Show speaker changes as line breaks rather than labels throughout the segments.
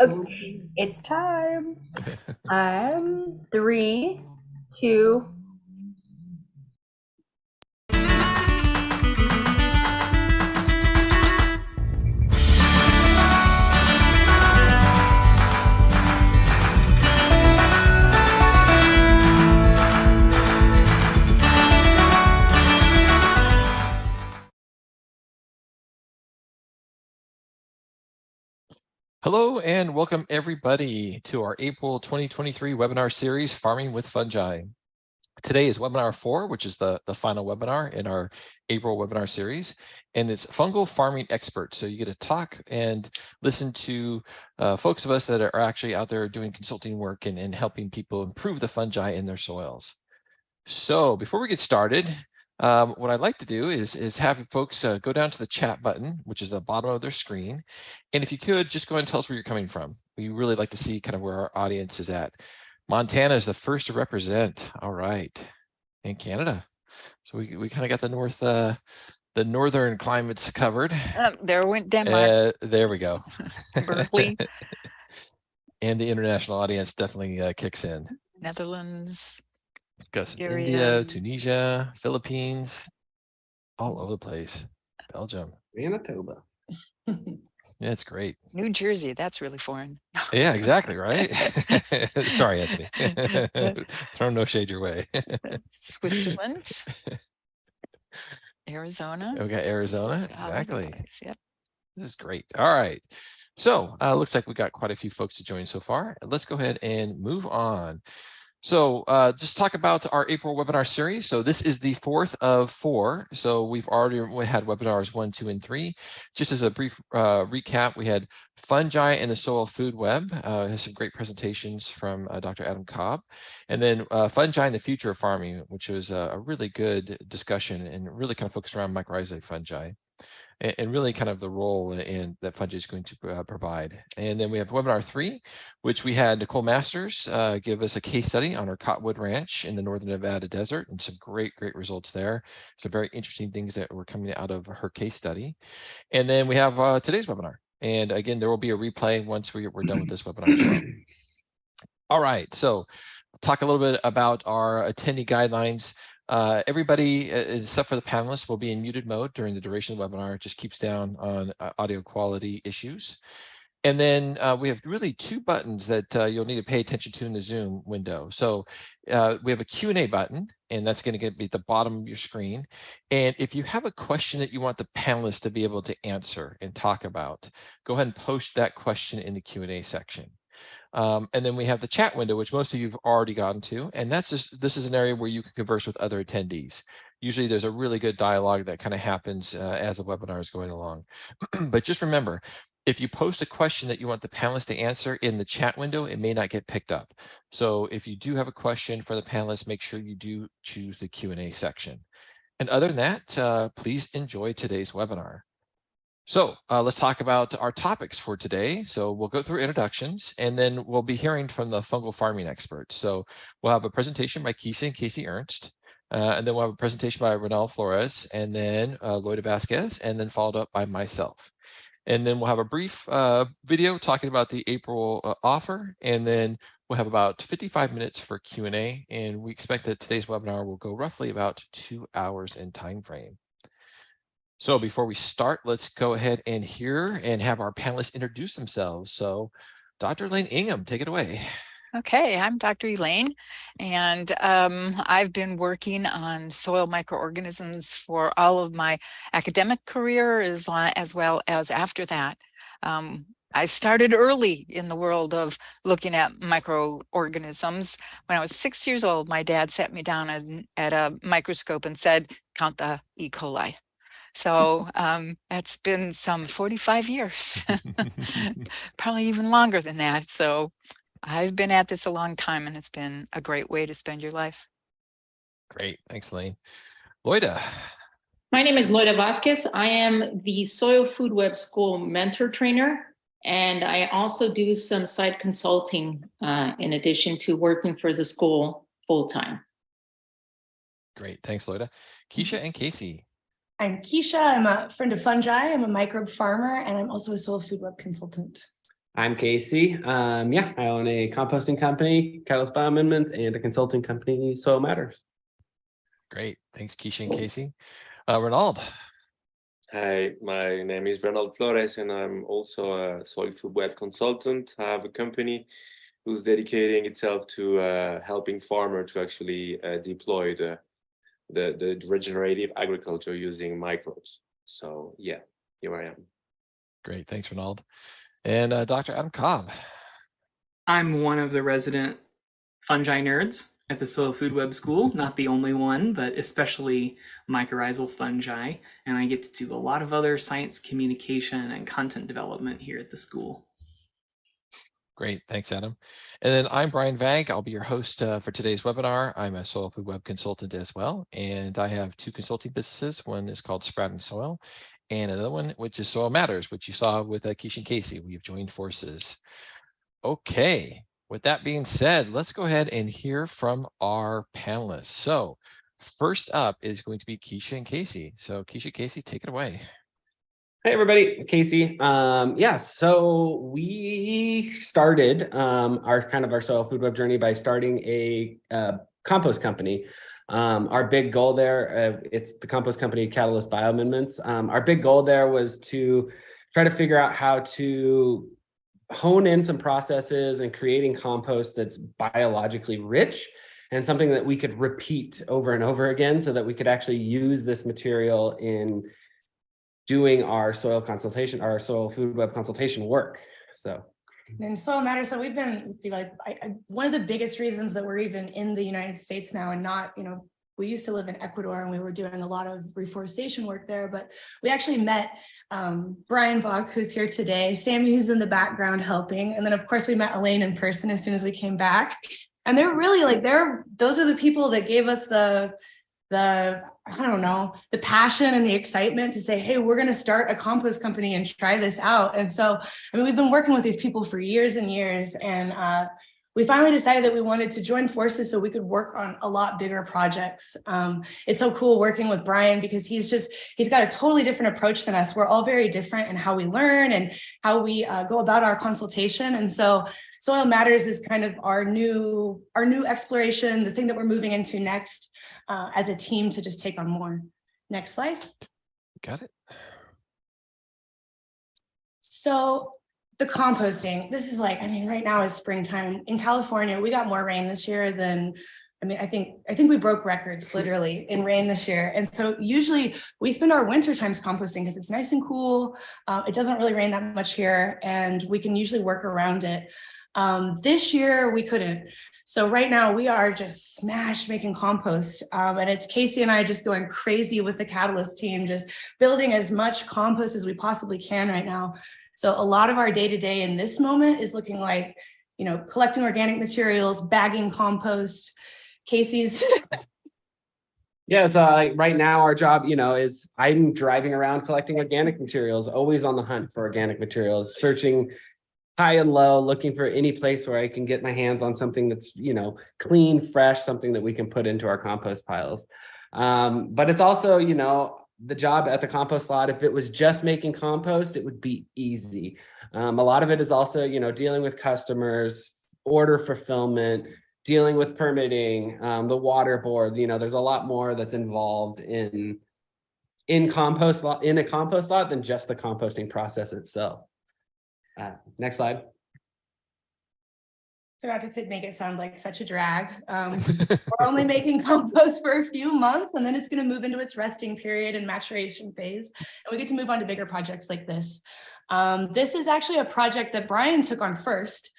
Okay, it's time. 3, 2.
Hello and welcome everybody to our April 2023 webinar series, Farming with Fungi. Today is webinar 4, which is the final webinar in our April webinar series, and it's fungal farming experts. So you get to talk and listen to folks of us that are actually out there doing consulting work and helping people improve the fungi in their soils. So before we get started, what I'd like to do is have folks go down to the chat button, which is the bottom of their screen. And if you could, just go ahead and tell us where you're coming from. We really like to see kind of where our audience is at. Montana is the first to represent. All right. And Canada. So we kind of got the northern climates covered.
There went Denmark.
There we go.
Berkeley.
And the international audience definitely kicks in.
Netherlands.
Got some India, Tunisia, Philippines, all over the place. Belgium.
Manitoba.
Yeah, it's great.
New Jersey, that's really foreign.
Yeah, exactly, right? Sorry, Anthony. Throw no shade your way.
Switzerland. Arizona.
Okay, Arizona, exactly.
Yep.
This is great. All right. So looks like we got quite a few folks to join so far. Let's go ahead and move on. So just talk about our April webinar series. So this is the 4th of 4. So we've already had webinars 1, 2, and 3. Just as a brief recap, we had fungi and the soil food web. Has some great presentations from Dr. Adam Cobb. And then fungi and the future of farming, which was a really good discussion and really kind of focused around mycorrhizae fungi. And really kind of the role in that fungi is going to provide. And then we have webinar 3, which we had Nicole Masters give us a case study on her Cottonwood Ranch in the Northern Nevada desert, and some great results there. Some very interesting things that were coming out of her case study. And then we have today's webinar. And again, there will be a replay once we're done with this webinar as well. All right, so talk a little bit about our attendee guidelines. Everybody, except for the panelists, will be in muted mode during the duration of the webinar. It just keeps down on audio quality issues. And then we have really 2 buttons that you'll need to pay attention to in the Zoom window. So we have a Q&A button, and that's going to be at the bottom of your screen. And if you have a question that you want the panelists to be able to answer and talk about, go ahead and post that question in the Q&A section. And then we have the chat window, which most of you have already gotten to, and this is an area where you can converse with other attendees. Usually there's a really good dialogue that kind of happens as a webinar is going along. But just remember, if you post a question that you want the panelists to answer in the chat window, it may not get picked up. So if you do have a question for the panelists, make sure you do choose the Q&A section. And other than that, please enjoy today's webinar. So let's talk about our topics for today. So we'll go through introductions, and then we'll be hearing from the fungal farming experts. So we'll have a presentation by Keisha and Casey Ernst, and then we'll have a presentation by Ronald Flores, and then Loida Vasquez, and then followed up by myself. And then we'll have a brief video talking about the April offer, and then we'll have about 55 minutes for Q&A, and we expect that today's webinar will go roughly about 2 hours in time frame. So before we start, let's go ahead and hear and have our panelists introduce themselves. So Dr. Elaine Ingham, take it away.
Okay, I'm Dr. Elaine, and I've been working on soil microorganisms for all of my academic career as well as after that. I started early in the world of looking at microorganisms. When I was 6 years old, my dad sat me down at a microscope and said, "Count the E. coli." So that's been some 45 years, probably even longer than that. So I've been at this a long time, and it's been a great way to spend your life.
Great, thanks, Elaine. Loida.
My name is Loida Vasquez. I am the Soil Food Web School mentor trainer, and I also do some side consulting in addition to working for the school full-time.
Great, thanks, Loida. Keisha and Casey.
I'm Keisha. I'm a friend of fungi. I'm a microbe farmer, and I'm also a soil food web consultant.
I'm Casey. I own a composting company, Panelist Bioamendments, and a consulting company, Soil Matters.
Great. Thanks, Keisha and Casey. Ronald.
Hi, my name is Ronald Flores, and I'm also a soil food web consultant. I have a company who's dedicating itself to helping farmers to actually deploy the regenerative agriculture using microbes. So yeah, here I am.
Great. Thanks, Ronald. And Dr. Adam Cobb.
I'm one of the resident fungi nerds at the Soil Food Web School. Not the only one, but especially mycorrhizal fungi. And I get to do a lot of other science communication and content development here at the school.
Great. Thanks, Adam. And then I'm Brian Vag. I'll be your host for today's webinar. I'm a soil food web consultant as well. And I have two consulting businesses. One is called Sprouting Soil, and another one, which is Soil Matters, which you saw with Keisha and Casey. We have joined forces. Okay. With that being said, let's go ahead and hear from our panelists. So first up is going to be Keisha and Casey. So Keisha, Casey, take it away.
Hey everybody, Casey. So we started our soil food web journey by starting a compost company. Our big goal there, it's the compost company Catalyst Bioamendments. Our big goal there was to try to figure out how to hone in some processes and creating compost that's biologically rich and something that we could repeat over and over again so that we could actually use this material in doing our soil consultation, our soil food web consultation work. So.
And Soil Matters. So we've been, one of the biggest reasons that we're even in the United States now and not, we used to live in Ecuador and we were doing a lot of reforestation work there, but we actually met Brian Vog, who's here today, Sammy, who's in the background helping. And then of course we met Elaine in person as soon as we came back. And they're really those are the people that gave us the passion and the excitement to say, hey, we're going to start a compost company and try this out. And so, we've been working with these people for years and years, and we finally decided that we wanted to join forces so we could work on a lot bigger projects. It's so cool working with Brian because he's got a totally different approach than us. We're all very different in how we learn and how we go about our consultation. And so Soil Matters is kind of our new exploration, the thing that we're moving into next as a team to just take on more. Next slide.
Got it.
So the composting, this is right now is springtime. In California, we got more rain this year than, I think we broke records literally in rain this year. And so usually we spend our winter times composting because it's nice and cool. It doesn't really rain that much here and we can usually work around it. This year we couldn't. So right now we are just smashed making compost. And it's Casey and I just going crazy with the Catalyst team, just building as much compost as we possibly can right now. So a lot of our day-to-day in this moment is looking like, collecting organic materials, bagging compost. Casey's.
Yeah, so right now our job, is I'm driving around collecting organic materials, always on the hunt for organic materials, searching high and low, looking for any place where I can get my hands on something that's, clean, fresh, something that we can put into our compost piles. But it's also, the job at the compost lot, if it was just making compost, it would be easy. A lot of it is also, dealing with customers, order fulfillment, dealing with permitting, the water board, there's a lot more that's involved in a compost lot than just the composting process itself. Next slide.
So not to make it sound like such a drag. We're only making compost for a few months and then it's going to move into its resting period and maturation phase. And we get to move on to bigger projects like this. This is actually a project that Brian took on first.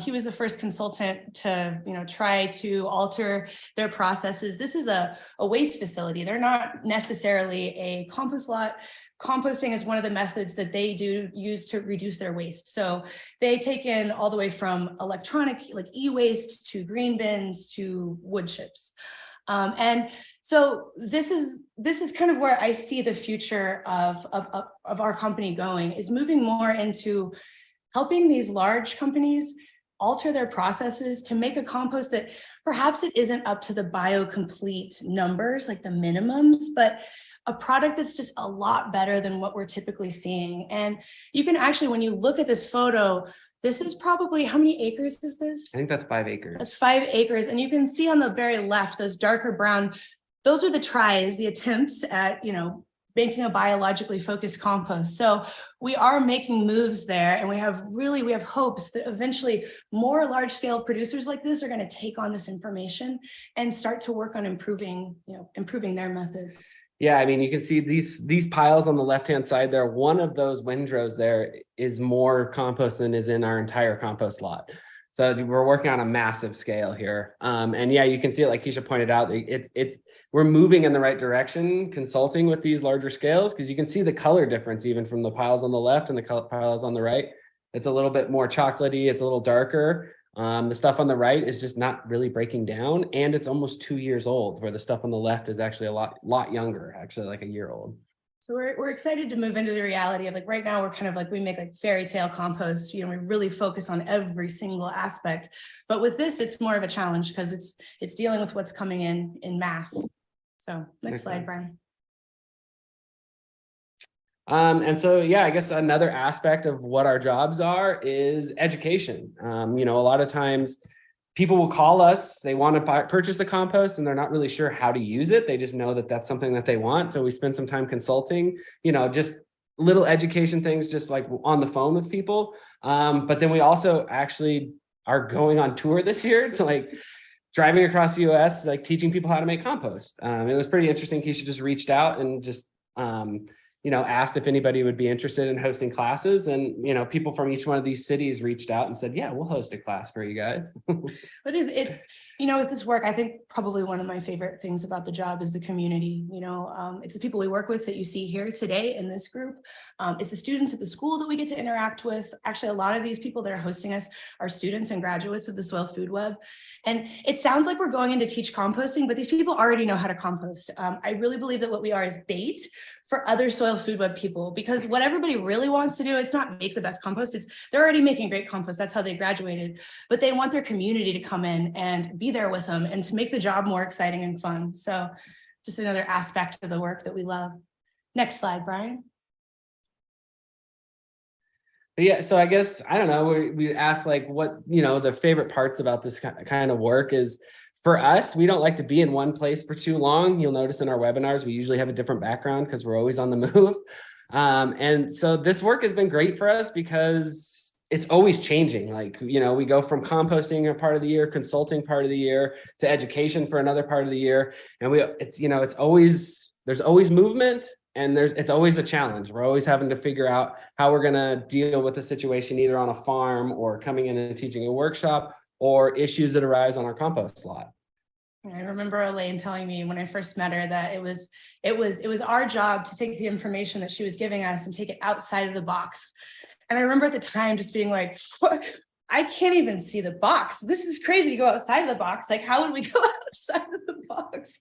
He was the first consultant to, try to alter their processes. This is a waste facility. They're not necessarily a compost lot. Composting is one of the methods that they use to reduce their waste. So they take in all the way from electronic, like e-waste, to green bins, to wood chips. And so this is kind of where I see the future of our company going, is moving more into helping these large companies alter their processes to make a compost that perhaps it isn't up to the biocomplete numbers, like the minimums, but a product that's just a lot better than what we're typically seeing. And you can actually, when you look at this photo, this is probably, how many acres is this?
I think that's 5 acres.
That's 5 acres. And you can see on the very left, those darker brown, those are the tries, the attempts at, making a biologically focused compost. So we are making moves there, and we have hopes that eventually more large scale producers like this are going to take on this information and start to work on improving their methods.
Yeah, I mean, you can see these piles on the left-hand side there. One of those windrows there is more compost than is in our entire compost lot. So we're working on a massive scale here. And yeah, you can see it, like Keisha pointed out, we're moving in the right direction, consulting with these larger scales, because you can see the color difference even from the piles on the left and the piles on the right. It's a little bit more chocolatey, it's a little darker. The stuff on the right is just not really breaking down, and it's almost 2 years old, where the stuff on the left is actually a lot younger, actually like a year old.
So we're excited to move into the reality of, like, right now we're kind of like, we make like fairy tale compost, we really focus on every single aspect. But with this, it's more of a challenge because it's dealing with what's coming in mass. So next slide, Brian.
And so, yeah, I guess another aspect of what our jobs are is education. A lot of times people will call us, they want to purchase the compost and they're not really sure how to use it. They just know that that's something that they want. So we spend some time consulting, just little education things, just like on the phone with people. But then we also actually are going on tour this year to like driving across the US, like teaching people how to make compost. It was pretty interesting. Keisha just reached out and just, asked if anybody would be interested in hosting classes, and people from each one of these cities reached out and said, yeah, we'll host a class for you guys.
But it's with this work, I think probably one of my favorite things about the job is the community. It's the people we work with that you see here today in this group. It's the students at the school that we get to interact with. Actually, a lot of these people that are hosting us are students and graduates of the Soil Food Web. And it sounds like we're going in to teach composting, but these people already know how to compost. I really believe that what we are is bait for other Soil Food Web people, because what everybody really wants to do, it's not make the best compost. They're already making great compost. That's how they graduated, but they want their community to come in and be there with them and to make the job more exciting and fun. So just another aspect of the work that we love. Next slide, Brian.
Yeah, so I guess, I don't know, we asked like what, the favorite parts about this kind of work is. For us, we don't like to be in one place for too long. You'll notice in our webinars, we usually have a different background because we're always on the move. And so this work has been great for us because it's always changing. Like, we go from composting a part of the year, consulting part of the year, to education for another part of the year. And there's always movement, and it's always a challenge. We're always having to figure out how we're gonna deal with the situation, either on a farm or coming in and teaching a workshop, or issues that arise on our compost lot.
I remember Elaine telling me when I first met her that it was our job to take the information that she was giving us and take it outside of the box. And I remember at the time just being like, what? I can't even see the box. This is crazy to go outside of the box. Like, how would we go outside of the box?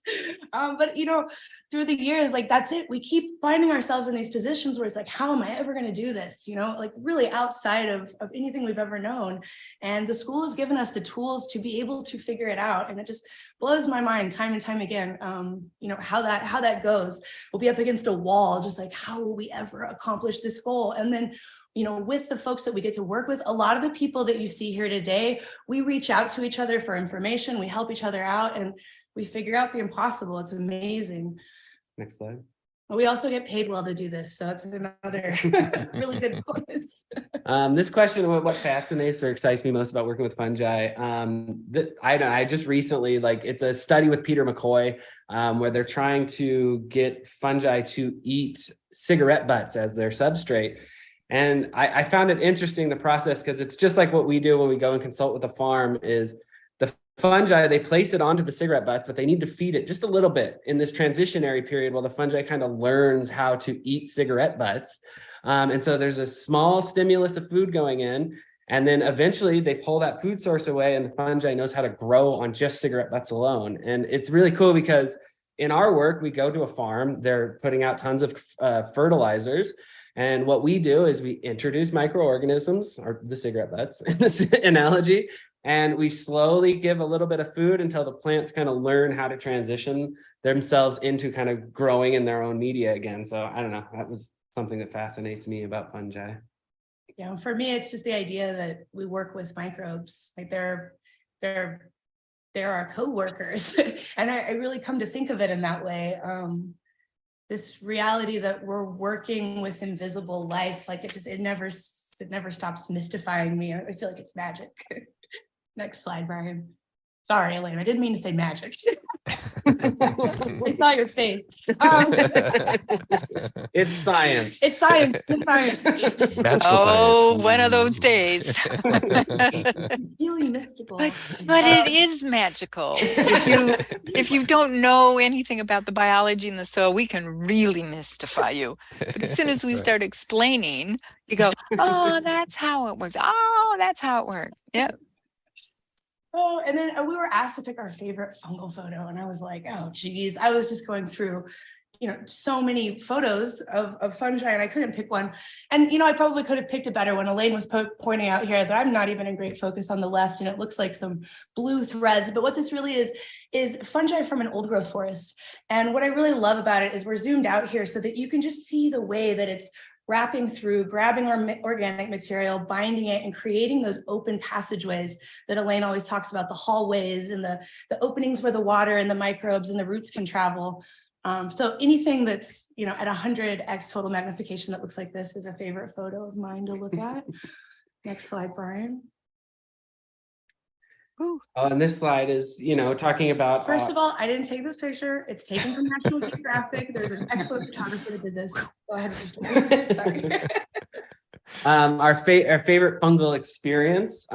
But through the years, like, that's it. We keep finding ourselves in these positions where it's like, how am I ever going to do this? Like really outside of anything we've ever known. And the school has given us the tools to be able to figure it out. And it just blows my mind time and time again, how that goes. We'll be up against a wall, just like, how will we ever accomplish this goal? And then with the folks that we get to work with, a lot of the people that you see here today, we reach out to each other for information, we help each other out, and we figure out the impossible. It's amazing.
Next slide.
We also get paid well to do this, so it's another really good bonus.
This question, what fascinates or excites me most about working with fungi, I just recently, it's a study with Peter McCoy, where they're trying to get fungi to eat cigarette butts as their substrate. And I found it interesting, the process, because it's just like what we do when we go and consult with a farm. Is the fungi, they place it onto the cigarette butts, but they need to feed it just a little bit in this transitionary period while the fungi kind of learns how to eat cigarette butts. And so there's a small stimulus of food going in, and then eventually they pull that food source away and the fungi knows how to grow on just cigarette butts alone. And it's really cool because in our work, we go to a farm, they're putting out tons of fertilizers. And what we do is we introduce microorganisms, or the cigarette butts in this analogy, And we slowly give a little bit of food until the plants kind of learn how to transition themselves into kind of growing in their own media again. So I don't know, that was something that fascinates me about fungi.
Yeah, for me, it's just the idea that we work with microbes, like they're our co-workers. And I really come to think of it in that way. This reality that we're working with invisible life, like it never stops mystifying me. I feel like it's magic. Next slide, Brian. Sorry, Elaine, I didn't mean to say magic. I saw your face.
It's science.
It's science. It's science.
Magical
Oh,
science.
one of those days.
Really mystical.
But it is magical. If you don't know anything about the biology in the soil, we can really mystify you. But as soon as we
Right.
start explaining, you go, oh, that's how it works. Oh, that's how it works. Yep.
Oh, and then we were asked to pick our favorite fungal photo, and I was like, oh, geez. I was just going through, so many photos of fungi, and I couldn't pick one. And, I probably could have picked a better one. Elaine was pointing out here that I'm not even in great focus on the left, and it looks like some blue threads. But what this really is fungi from an old growth forest. And what I really love about it is we're zoomed out here so that you can just see the way that it's wrapping through, grabbing our organic material, binding it, and creating those open passageways that Elaine always talks about, the hallways and the openings where the water and the microbes and the roots can travel. So anything that's, at 100x total magnification that looks like this is a favorite photo of mine to look at. Next slide, Brian.
And this slide is, talking about.
First of all, I didn't take this picture. It's taken from National Geographic. There's an excellent photographer that did this. Go ahead. Sorry.
Our favorite fungal experience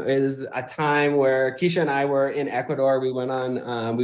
is a time where Keisha and I were in Ecuador. We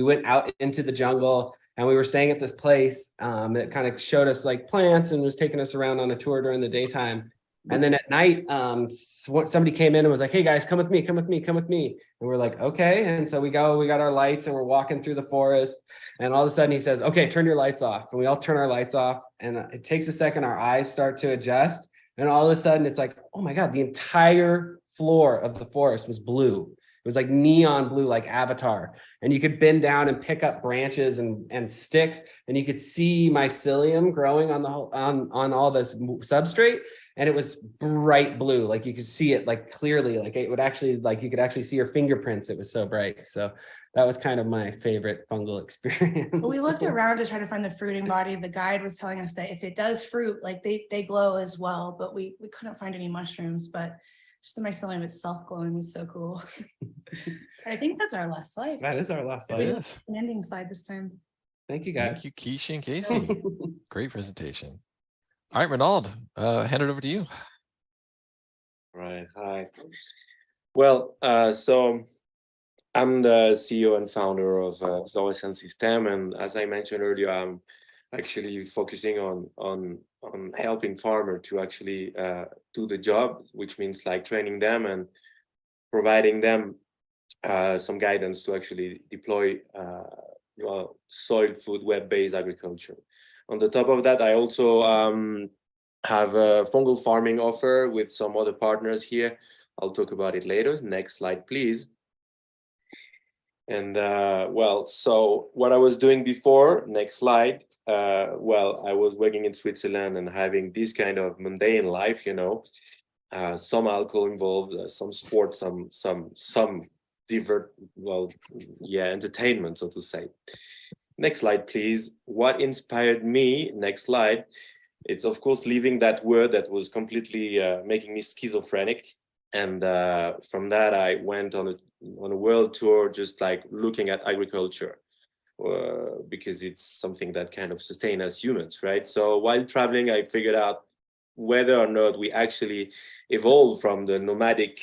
went out into the jungle, and we were staying at this place that kind of showed us like plants and was taking us around on a tour during the daytime. And then at night, somebody came in and was like, hey guys, come with me. And we're like, okay. And so we got our lights and we're walking through the forest. And all of a sudden he says, okay, turn your lights off. And we all turn our lights off. And it takes a second, our eyes start to adjust. And all of a sudden it's like, oh my God, the entire floor of the forest was blue. It was like neon blue, like Avatar. And you could bend down and pick up branches and sticks, and you could see mycelium growing on all this substrate. And it was bright blue, like you could see it like clearly, like it would actually, like you could actually see your fingerprints. It was so bright. So that was kind of my favorite fungal experience.
We looked around to try to find the fruiting body. The guide was telling us that if it does fruit, like they glow as well, but we couldn't find any mushrooms. But just the mycelium itself glowing was so cool. I think that's our last slide.
That is our last slide.
It is.
An ending slide this time.
Thank you, guys.
Thank you, Keisha and Casey. Great presentation. All right, Ronald, hand it over to you.
Right. Hi. Well, so I'm the CEO and founder of Fluorescent System, and as I mentioned earlier, I'm actually focusing on helping farmers to actually do the job, which means like training them and providing them some guidance to actually deploy soil food web-based agriculture. On the top of that, I also have a fungal farming offer with some other partners here. I'll talk about it later. Next slide, please. And so what I was doing before, next slide, I was working in Switzerland and having this kind of mundane life, some alcohol involved, some sports, some entertainment, so to say. Next slide, please. What inspired me, next slide, it's of course leaving that word that was completely making me schizophrenic. And from that, I went on a world tour, just like looking at agriculture, because it's something that kind of sustains us humans, right? So while traveling, I figured out whether or not we actually evolved from the nomadic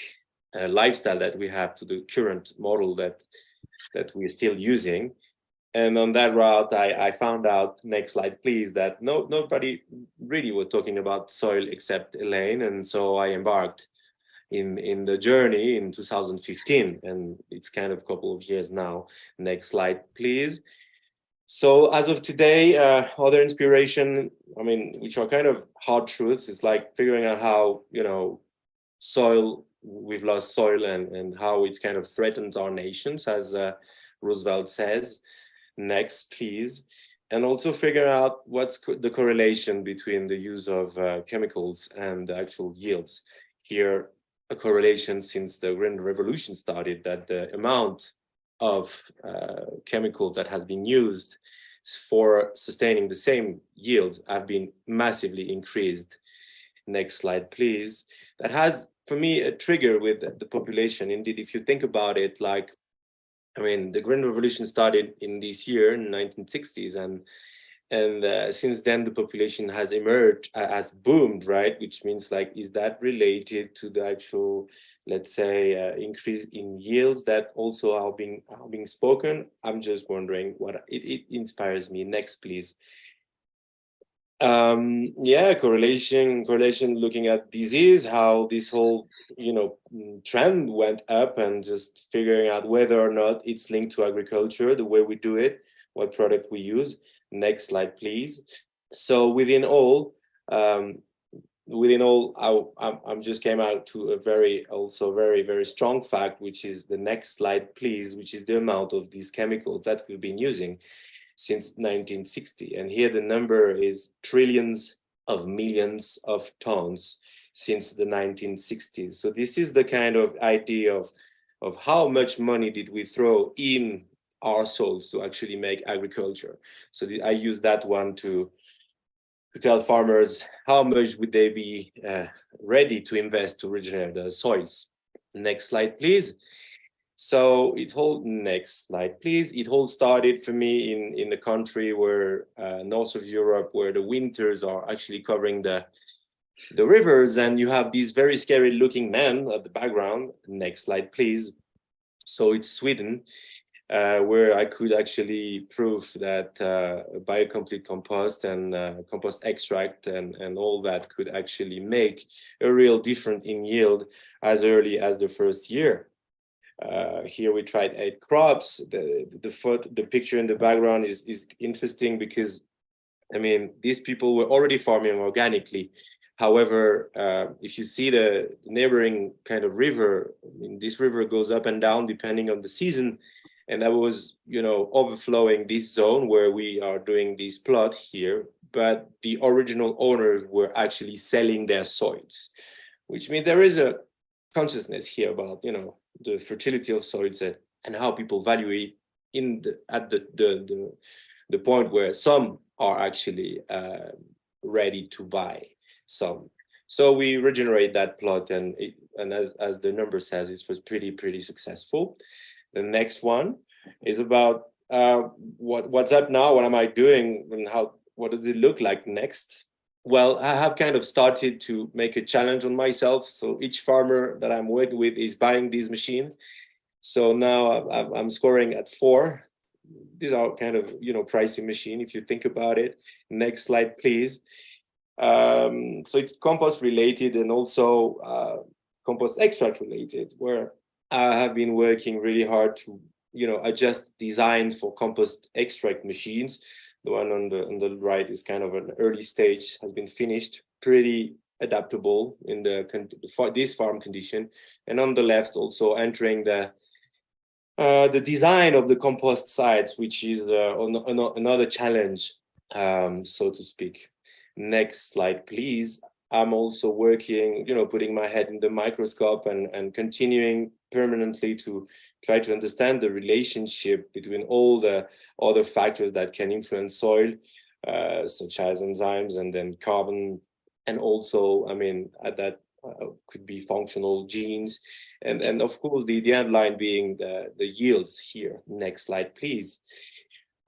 lifestyle that we have to the current model that we're still using. And on that route, I found out, next slide, please, that nobody really was talking about soil except Elaine. And so I embarked in the journey in 2015, and it's kind of a couple of years now. Next slide, please. So as of today, other inspiration, which are kind of hard truths, is like figuring out how, soil we've lost soil and how it's kind of threatens our nations, as Roosevelt says. Next, please. And also figure out what's the correlation between the use of chemicals and the actual yields. Here, a correlation since the Green Revolution started, that the amount of chemicals that has been used for sustaining the same yields have been massively increased. Next slide, please. That has, for me, a trigger with the population. Indeed, if you think about it, like, I mean, the Green Revolution started in this year, in the 1960s, and since then the population has emerged, has boomed, right? Which means, like, is that related to the actual, let's say, increase in yields that also are being spoken? I'm just wondering what it inspires me. Next, please. Yeah, correlation, looking at disease, how this whole, you know, trend went up, and just figuring out whether or not it's linked to agriculture, the way we do it, what product we use. Next slide, please. So within all, I'm just came out to a very strong fact, which is the next slide, please, which is the amount of these chemicals that we've been using since 1960. And here the number is trillions of millions of tons since the 1960s. So this is the kind of idea of how much money did we throw in our soils to actually make agriculture. So I use that one to tell farmers how much would they be ready to invest to regenerate the soils. Next slide, please. So next slide, please. It all started for me in the country where north of Europe, where the winters are actually covering the rivers, and you have these very scary looking men at the background. Next slide, please. So it's Sweden, where I could actually prove that biocomplete compost and compost extract and all that could actually make a real difference in yield as early as the first year. Here we tried 8 crops. The picture in the background is interesting because, I mean, these people were already farming organically. However, if you see the neighboring kind of river, I mean, this river goes up and down depending on the season. And that was, you know, overflowing this zone where we are doing this plot here. But the original owners were actually selling their soils, which means there is a consciousness here about, you know, the fertility of soils and how people value it at the point where some are actually ready to buy some. So we regenerate that plot, and as the number says, it was pretty successful. The next one is about what's up now, what am I doing, and what does it look like next? Well, I have kind of started to make a challenge on myself. So each farmer that I'm working with is buying these machines. So now I'm scoring at 4. These are kind of, you know, pricey machine if you think about it. Next slide, please. So it's compost related and also compost extract related, where I have been working really hard to, you know, adjust designs for compost extract machines. The one on the right is kind of an early stage, has been finished, pretty adaptable in this farm condition. And on the left, also entering the design of the compost sites, which is another challenge, so to speak. Next slide, please. I'm also working, you know, putting my head in the microscope and continuing permanently to try to understand the relationship between all the other factors that can influence soil, such as enzymes and then carbon, and also, I mean, that could be functional genes, and of course the end line being the yields here. Next slide, please.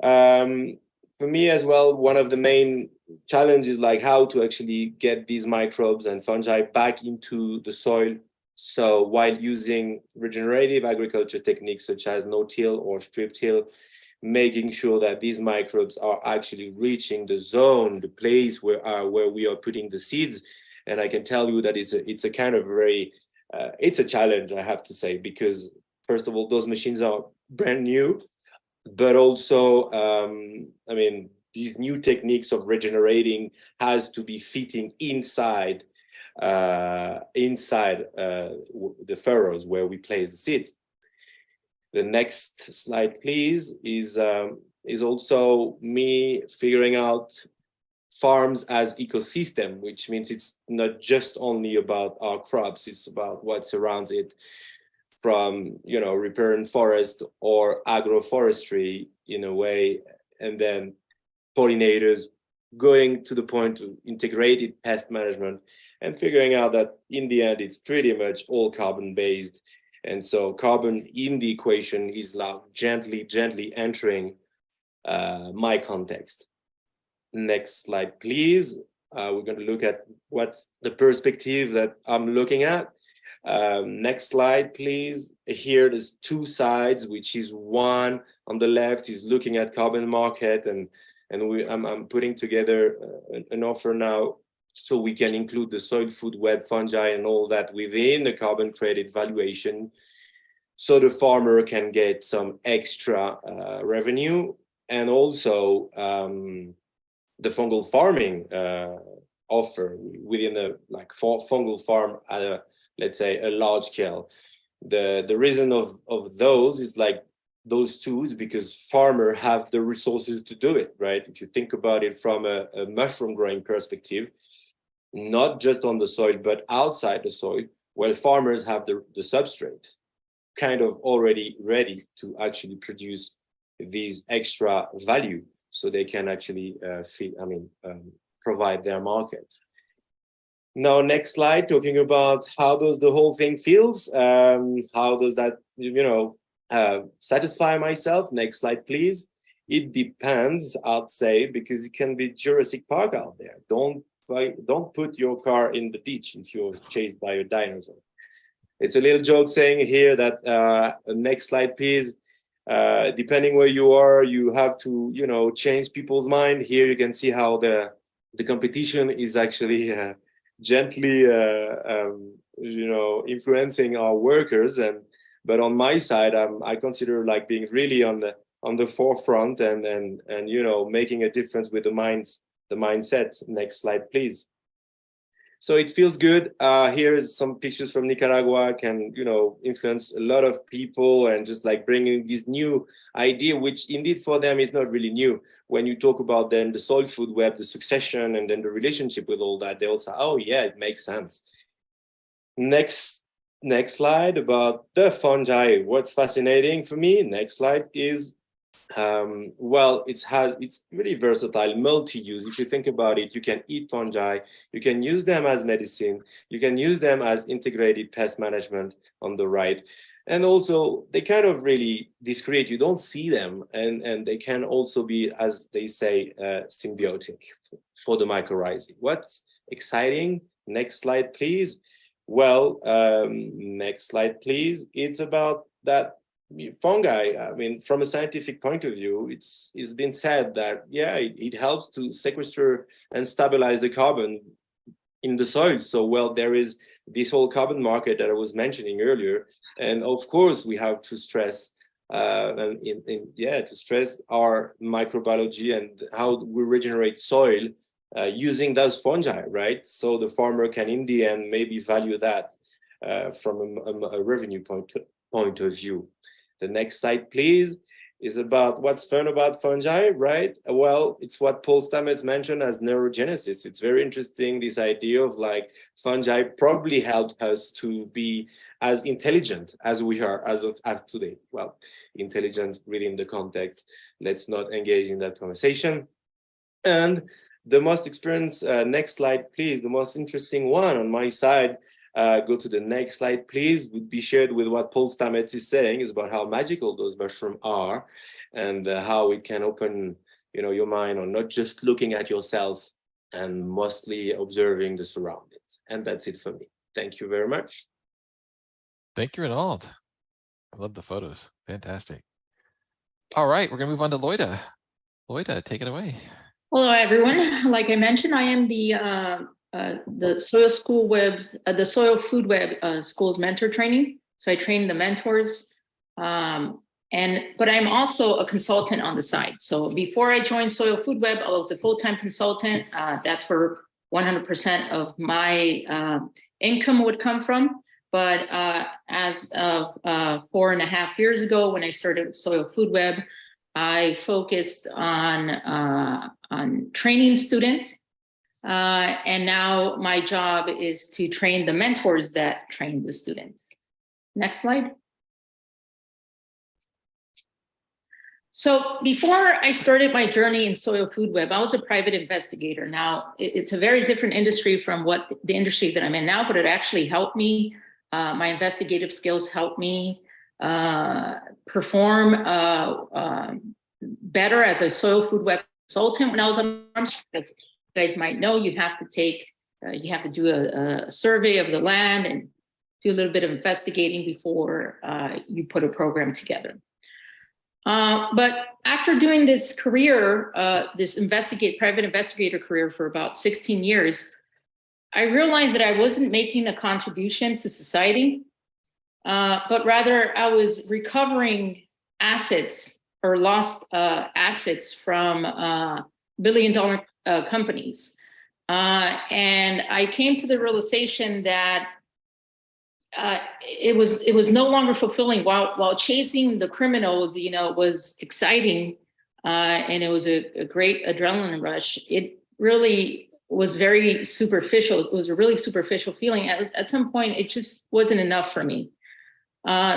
For me as well, one of the main challenges, like how to actually get these microbes and fungi back into the soil. So while using regenerative agriculture techniques such as no-till or strip-till, making sure that these microbes are actually reaching the zone, the place where we are putting the seeds. And I can tell you that it's a kind of very, it's a challenge, I have to say, because first of all, those machines are brand new, but also, I mean, these new techniques of regenerating has to be fitting inside inside the furrows where we place the seeds. The next slide, please, is also me figuring out farms as ecosystem, which means it's not just only about our crops, it's about what surrounds it, from riparian forest or agroforestry in a way, and then pollinators, going to the point of integrated pest management, and figuring out that in the end it's pretty much all carbon based. And so carbon in the equation is like gently entering my context. Next slide, please. We're going to look at what's the perspective that I'm looking at. Next slide, please. Here there's two sides, which is one on the left is looking at carbon market, and I'm putting together an offer now so we can include the soil food web, fungi, and all that within the carbon credit valuation, so the farmer can get some extra revenue, and also the fungal farming offer within the fungal farm at a, let's say, a large scale. The reason of those is like those two is because farmers have the resources to do it, right? If you think about it from a mushroom growing perspective, not just on the soil, but outside the soil, well, farmers have the substrate kind of already ready to actually produce these extra value so they can actually provide their market. Now, next slide, talking about how does the whole thing feels? How does that, satisfy myself? Next slide, please. It depends, I'd say, because it can be Jurassic Park out there. Don't put your car in the ditch if you're chased by a dinosaur. It's a little joke saying here that next slide, please. Depending where you are, you have to, change people's mind. Here you can see how the competition is actually gently, influencing our workers. But on my side, I consider like being really on the forefront and making a difference with the mindset. Next slide, please. So it feels good. Here's some pictures from Nicaragua, can influence a lot of people, and just like bringing this new idea, which indeed for them is not really new. When you talk about then the soil food web, the succession, and then the relationship with all that, they also, oh yeah, it makes sense. Next slide about the fungi. What's fascinating for me, next slide, is it's really versatile, multi-use. If you think about it, you can eat fungi, you can use them as medicine, you can use them as integrated pest management on the right. And also they kind of really discreet, you don't see them, and they can also be, as they say, symbiotic for the mycorrhizae. What's exciting? Next slide, please. Well, next slide, please. It's about that fungi. I mean, from a scientific point of view, it's been said that, yeah, it helps to sequester and stabilize the carbon in the soil. So, well, there is this whole carbon market that I was mentioning earlier. And of course, we have to stress to stress our microbiology and how we regenerate soil using those fungi, right? So the farmer can, in the end, maybe value that from a revenue point of view. The next slide, please, is about what's fun about fungi, right? Well, it's what Paul Stamets mentioned as neurogenesis. It's very interesting, this idea of like fungi probably helped us to be as intelligent as we are as today. Well, intelligent really in the context. Let's not engage in that conversation. And the most experienced, next slide, please, the most interesting one on my side, go to the next slide, please, would be shared with what Paul Stamets is saying, is about how magical those mushrooms are, and how it can open, your mind on not just looking at yourself and mostly observing the surroundings. And that's it for me. Thank you very much.
Thank you, Ronald. I love the photos. Fantastic. All right, we're gonna move on to Loida. Loida, take it away.
Hello, everyone. Like I mentioned, I am the soil food web school's mentor training. So I train the mentors, but I'm also a consultant on the side. So before I joined Soil Food Web, I was a full-time consultant. That's where 100% of my income would come from. But as of 4.5 years ago, when I started with Soil Food Web, I focused on training students. And now my job is to train the mentors that train the students. Next slide. So before I started my journey in Soil Food Web, I was a private investigator. Now, it's a very different industry from what the industry that I'm in now, but it actually helped me. My investigative skills helped me perform better as a Soil Food Web consultant when I was on farms. You guys might know you have to do a survey of the land and do a little bit of investigating before you put a program together. But after doing this career, this private investigator career for about 16 years, I realized that I wasn't making a contribution to society, but rather I was recovering assets or lost assets from billion-dollar companies. And I came to the realization that it was no longer fulfilling. While chasing the criminals, was exciting, and it was a great adrenaline rush. It really was very superficial. It was a really superficial feeling. At some point, it just wasn't enough for me.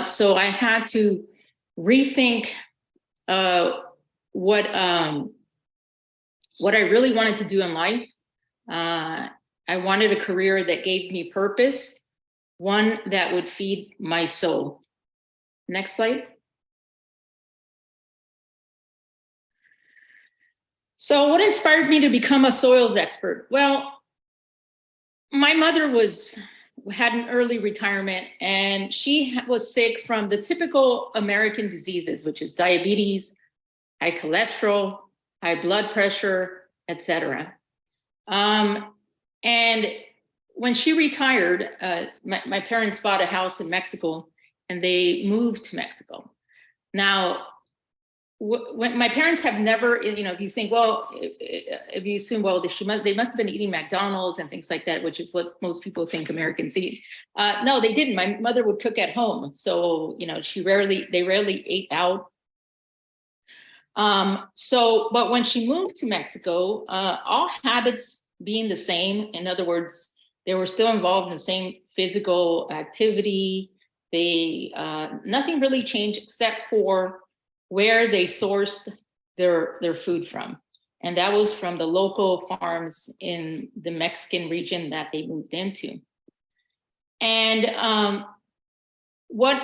So I had to rethink what I really wanted to do in life. I wanted a career that gave me purpose, one that would feed my soul. Next slide. So what inspired me to become a soils expert? Well, my mother had an early retirement, and she was sick from the typical American diseases, which is diabetes, high cholesterol, high blood pressure, etc. And when she retired, my parents bought a house in Mexico, and they moved to Mexico. Now, when my parents have never, if you think, well, if you assume, well, they must have been eating McDonald's and things like that, which is what most people think Americans eat. No, they didn't. My mother would cook at home, so they rarely ate out. But when she moved to Mexico, all habits being the same, in other words, they were still involved in the same physical activity. Nothing really changed except for where they sourced their food from. And that was from the local farms in the Mexican region that they moved into. And what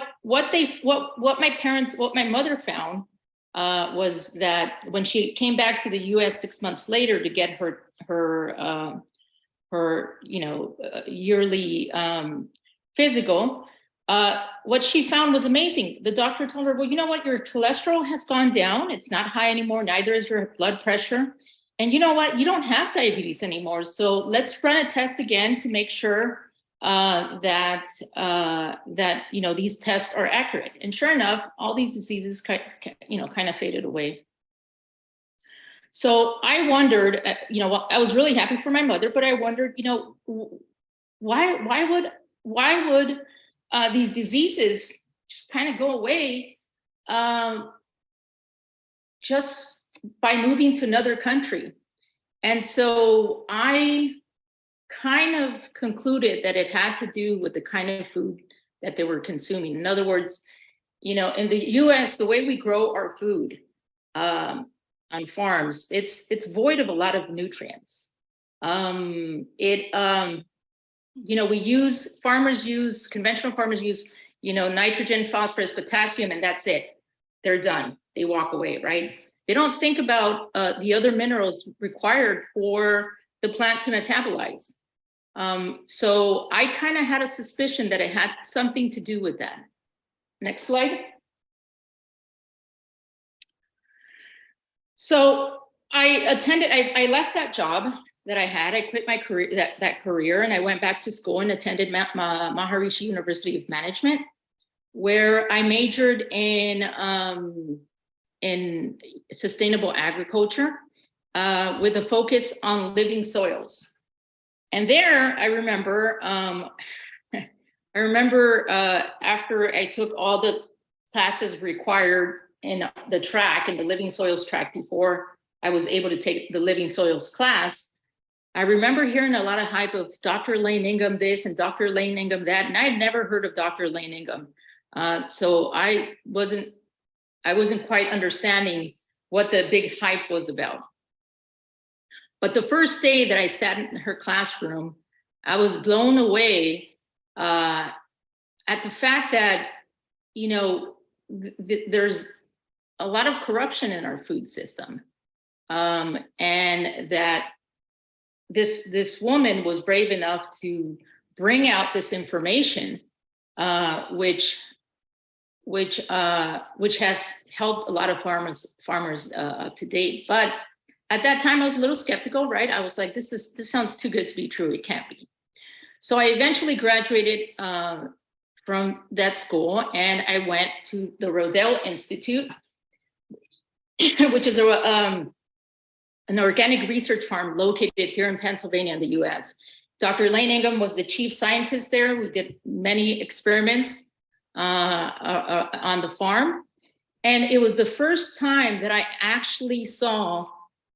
my mother found was that when she came back to the US 6 months later to get her yearly physical, what she found was amazing. The doctor told her, well, you know what, your cholesterol has gone down. It's not high anymore. Neither is your blood pressure. And you know what, you don't have diabetes anymore. So let's run a test again to make sure that these tests are accurate. And sure enough, all these diseases kind of faded away. So I wondered, I was really happy for my mother, but I wondered, why would these diseases just kind of go away just by moving to another country? And so I kind of concluded that it had to do with the kind of food that they were consuming. In other words, in the US, the way we grow our food on farms, it's void of a lot of nutrients. Conventional farmers use, nitrogen, phosphorus, potassium, and that's it. They're done. They walk away, right? They don't think about the other minerals required for the plant to metabolize. So I kind of had a suspicion that it had something to do with that. Next slide. So I left that job that I had. I quit my career, that career, and I went back to school and attended Maharishi University of Management, where I majored in sustainable agriculture with a focus on living soils. And there, I remember, after I took all the classes required in the track, in the living soils track, before I was able to take the living soils class, I remember hearing a lot of hype of Dr. Lane Ingham this and Dr. Lane Ingham that, and I had never heard of Dr. Lane Ingham. So I wasn't quite understanding what the big hype was about. But the first day that I sat in her classroom, I was blown away at the fact that, you know, there's a lot of corruption in our food system, and that this woman was brave enough to bring out this information, which has helped a lot of farmers to date. But at that time, I was a little skeptical, right? I was like, this sounds too good to be true. It can't be. So I eventually graduated from that school, and I went to the Rodale Institute, which is an organic research farm located here in Pennsylvania in the US. Dr. Lane Ingham was the chief scientist there. We did many experiments on the farm. And it was the first time that I actually saw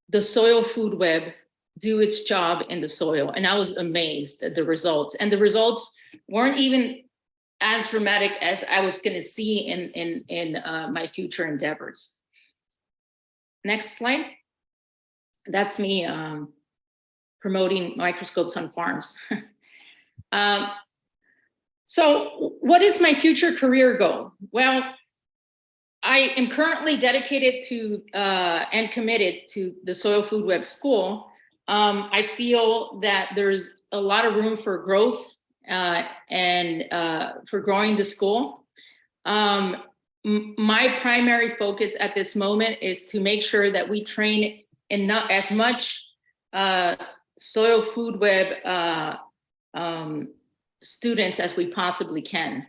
the soil food web do its job in the soil. And I was amazed at the results. And the results weren't even as dramatic as I was going to see in my future endeavors. Next slide. That's me promoting Microscopes on Farms. So what is my future career goal? Well, I am currently dedicated to and committed to the Soil Food Web School. I feel that there's a lot of room for growth and for growing the school. My primary focus at this moment is to make sure that we train enough, as much soil food web students as we possibly can.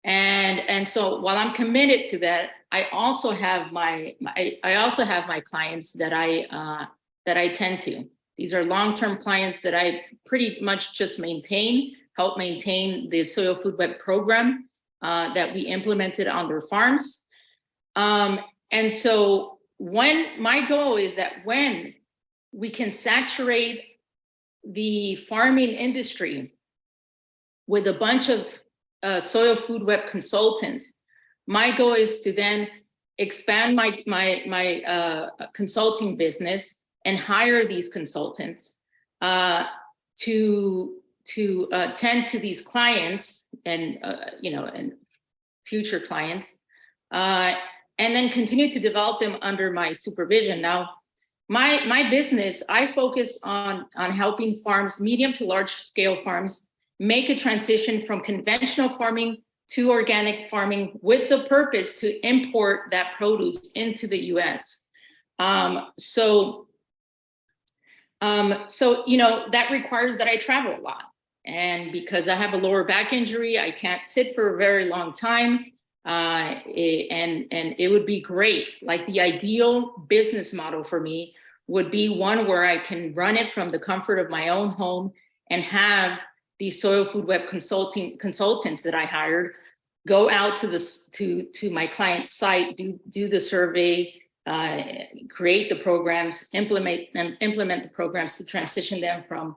And so while I'm committed to that, I also have my clients that I tend to. These are long-term clients that I pretty much just help maintain the soil food web program that we implemented on their farms. And so my goal is that when we can saturate the farming industry with a bunch of soil food web consultants, my goal is to then expand my consulting business and hire these consultants to tend to these clients and and future clients, and then continue to develop them under my supervision. Now, my business, I focus on helping farms, medium to large scale farms, make a transition from conventional farming to organic farming with the purpose to import that produce into the US. So that requires that I travel a lot. And because I have a lower back injury, I can't sit for a very long time. And it would be great. Like, the ideal business model for me would be one where I can run it from the comfort of my own home and have these soil food web consultants that I hired go out to my client's site, do the survey, create the programs, implement the programs to transition them from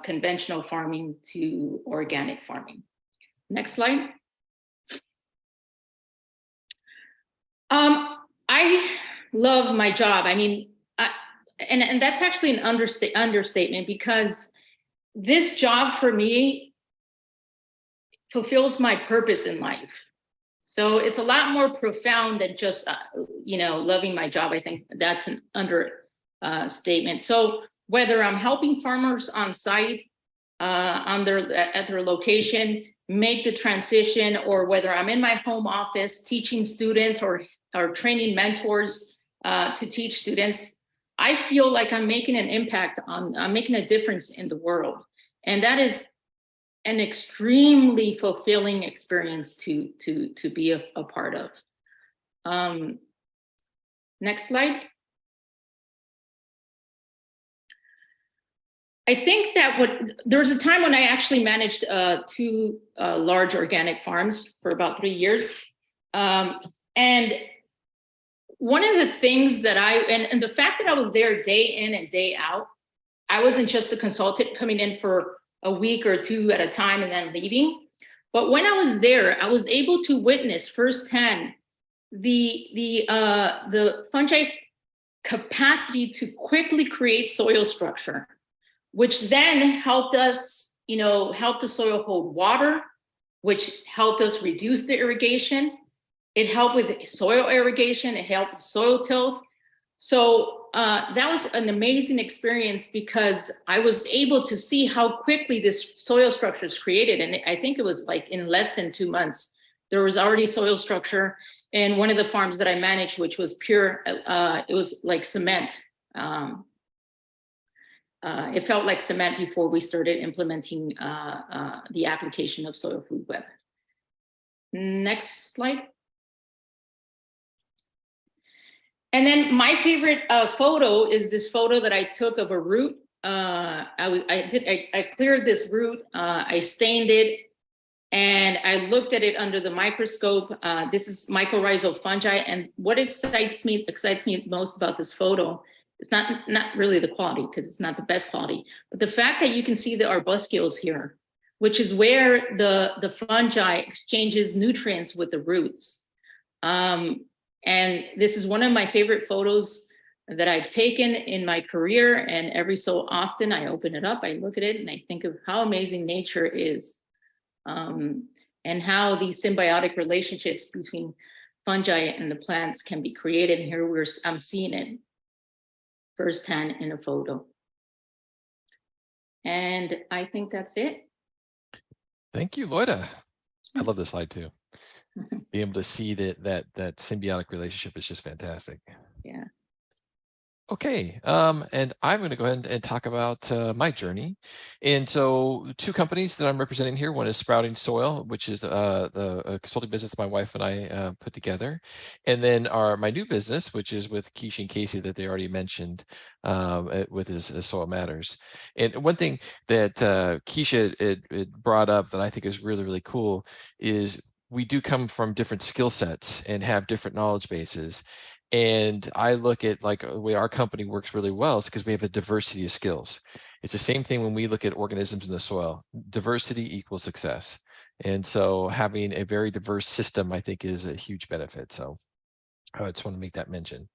conventional farming to organic farming. Next slide. I love my job. I mean, and that's actually an understatement, because this job for me fulfills my purpose in life. So it's a lot more profound than just, loving my job. I think that's an understatement. So whether I'm helping farmers on site, at their location, make the transition, or whether I'm in my home office teaching students or training mentors to teach students, I feel like I'm making an impact I'm making a difference in the world. And that is an extremely fulfilling experience to be a part of. Next slide. I think that there was a time when I actually managed 2 large organic farms for about 3 years. And one of the things that and the fact that I was there day in and day out, I wasn't just a consultant coming in for a week or 2 at a time and then leaving. But when I was there, I was able to witness firsthand the fungi's capacity to quickly create soil structure, which then helped us, help the soil hold water, which helped us reduce the irrigation. It helped with soil irrigation. It helped with soil tilth. So that was an amazing experience because I was able to see how quickly this soil structure is created. And I think it was like in less than 2 months, there was already soil structure in one of the farms that I managed, which was pure, it was like cement. It felt like cement before we started implementing the application of Soil Food Web. Next slide. And then my favorite photo is this photo that I took of a root. I cleared this root, I stained it, and I looked at it under the microscope. This is mycorrhizal fungi, and what excites me most about this photo is not really the quality, because it's not the best quality, but the fact that you can see the arbuscules here, which is where the fungi exchanges nutrients with the roots. And this is one of my favorite photos that I've taken in my career. And every so often I open it up, I look at it, and I think of how amazing nature is, and how these symbiotic relationships between fungi and the plants can be created. And here I'm seeing it firsthand in a photo. And I think that's it.
Thank you, Loida. I love this slide too. Being able to see that symbiotic relationship is just fantastic.
Yeah.
Okay, and I'm going to go ahead and talk about my journey. And so 2 companies that I'm representing here, one is Sprouting Soil, which is the consulting business my wife and I put together. And then my new business, which is with Keisha and Casey that they already mentioned with his Soil Matters. And one thing that Keisha had brought up that I think is really, really cool is we do come from different skill sets and have different knowledge bases. And I look at like the way our company works really well is because we have a diversity of skills. It's the same thing when we look at organisms in the soil. Diversity equals success. And so having a very diverse system, I think, is a huge benefit. So I just want to make that mention.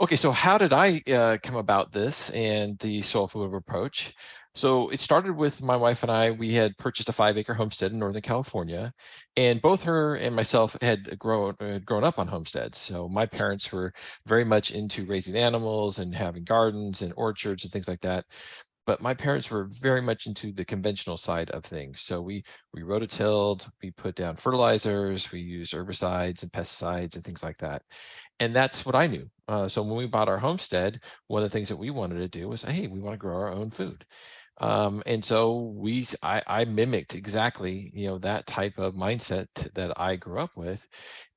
Okay, so how did I come about this and the soil food approach? So it started with my wife and I. We had purchased a 5-acre homestead in Northern California, and both her and myself had grown up on homesteads. So my parents were very much into raising animals and having gardens and orchards and things like that. But my parents were very much into the conventional side of things. So we rototilled, we put down fertilizers, we used herbicides and pesticides and things like that. And that's what I knew. So when we bought our homestead, one of the things that we wanted to do was, hey, we want to grow our own food. And so I mimicked exactly, that type of mindset that I grew up with.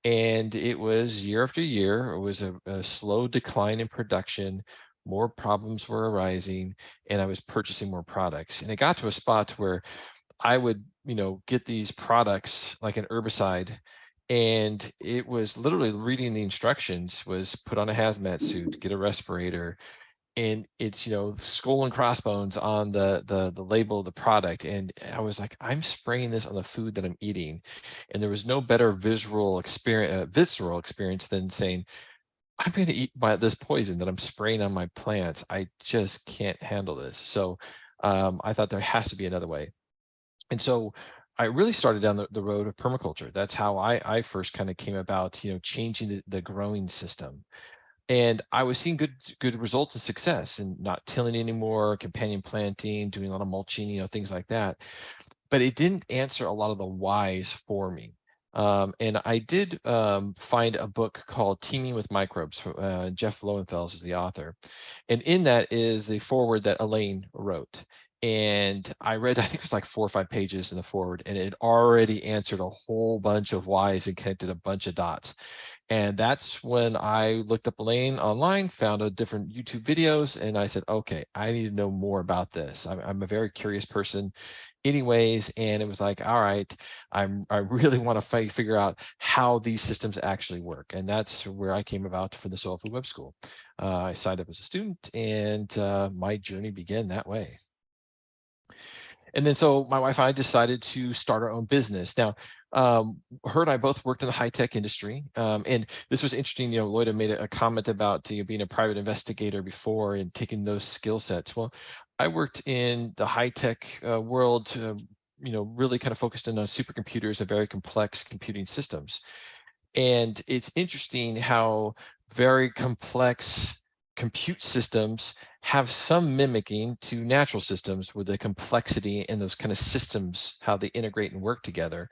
And it was year after year, it was a slow decline in production. More problems were arising, and I was purchasing more products. And it got to a spot where I would, get these products like an herbicide, and it was literally reading the instructions was put on a hazmat suit, get a respirator, and it's skull and crossbones on the label of the product. And I was like, I'm spraying this on the food that I'm eating, and there was no better visceral experience than saying, I'm going to eat this poison that I'm spraying on my plants. I just can't handle this. So I thought there has to be another way. And so I really started down the road of permaculture. That's how I first kind of came about, changing the growing system. And I was seeing good results and success, and not tilling anymore, companion planting, doing a lot of mulching, things like that. But it didn't answer a lot of the whys for me. And I did find a book called Teaming with Microbes. Jeff Lowenfels is the author. And in that is the foreword that Elaine wrote. And I read, I think it was like 4 or 5 pages in the foreword, and it already answered a whole bunch of whys and connected a bunch of dots. And that's when I looked up Elaine online, found a different YouTube videos, and I said, okay, I need to know more about this. I'm a very curious person anyways, and it was like, all right, I really want to figure out how these systems actually work. And that's where I came about for the Soil Food Web School. I signed up as a student, and my journey began that way. And then so my wife and I decided to start our own business. Now, her and I both worked in the high-tech industry. And this was interesting, Loida made a comment about being a private investigator before and taking those skill sets. Well, I worked in the high-tech world, really kind of focused on supercomputers and very complex computing systems. And it's interesting how very complex compute systems have some mimicking to natural systems with the complexity and those kind of systems, how they integrate and work together.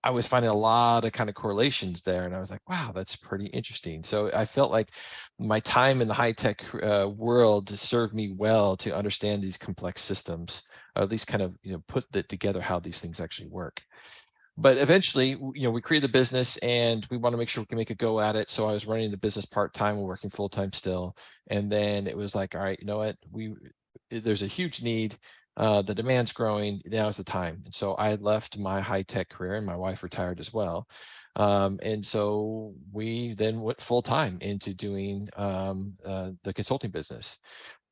I was finding a lot of kind of correlations there, and I was like, wow, that's pretty interesting. So I felt like my time in the high-tech world served me well to understand these complex systems, or at least kind of put that together, how these things actually work. But eventually, we created the business and we want to make sure we can make a go at it. So I was running the business part-time and working full-time still. And then it was like, all right, you know what? There's a huge need. The demand's growing. Now's the time. And so I left my high-tech career, and my wife retired as well. And so we then went full-time into doing the consulting business.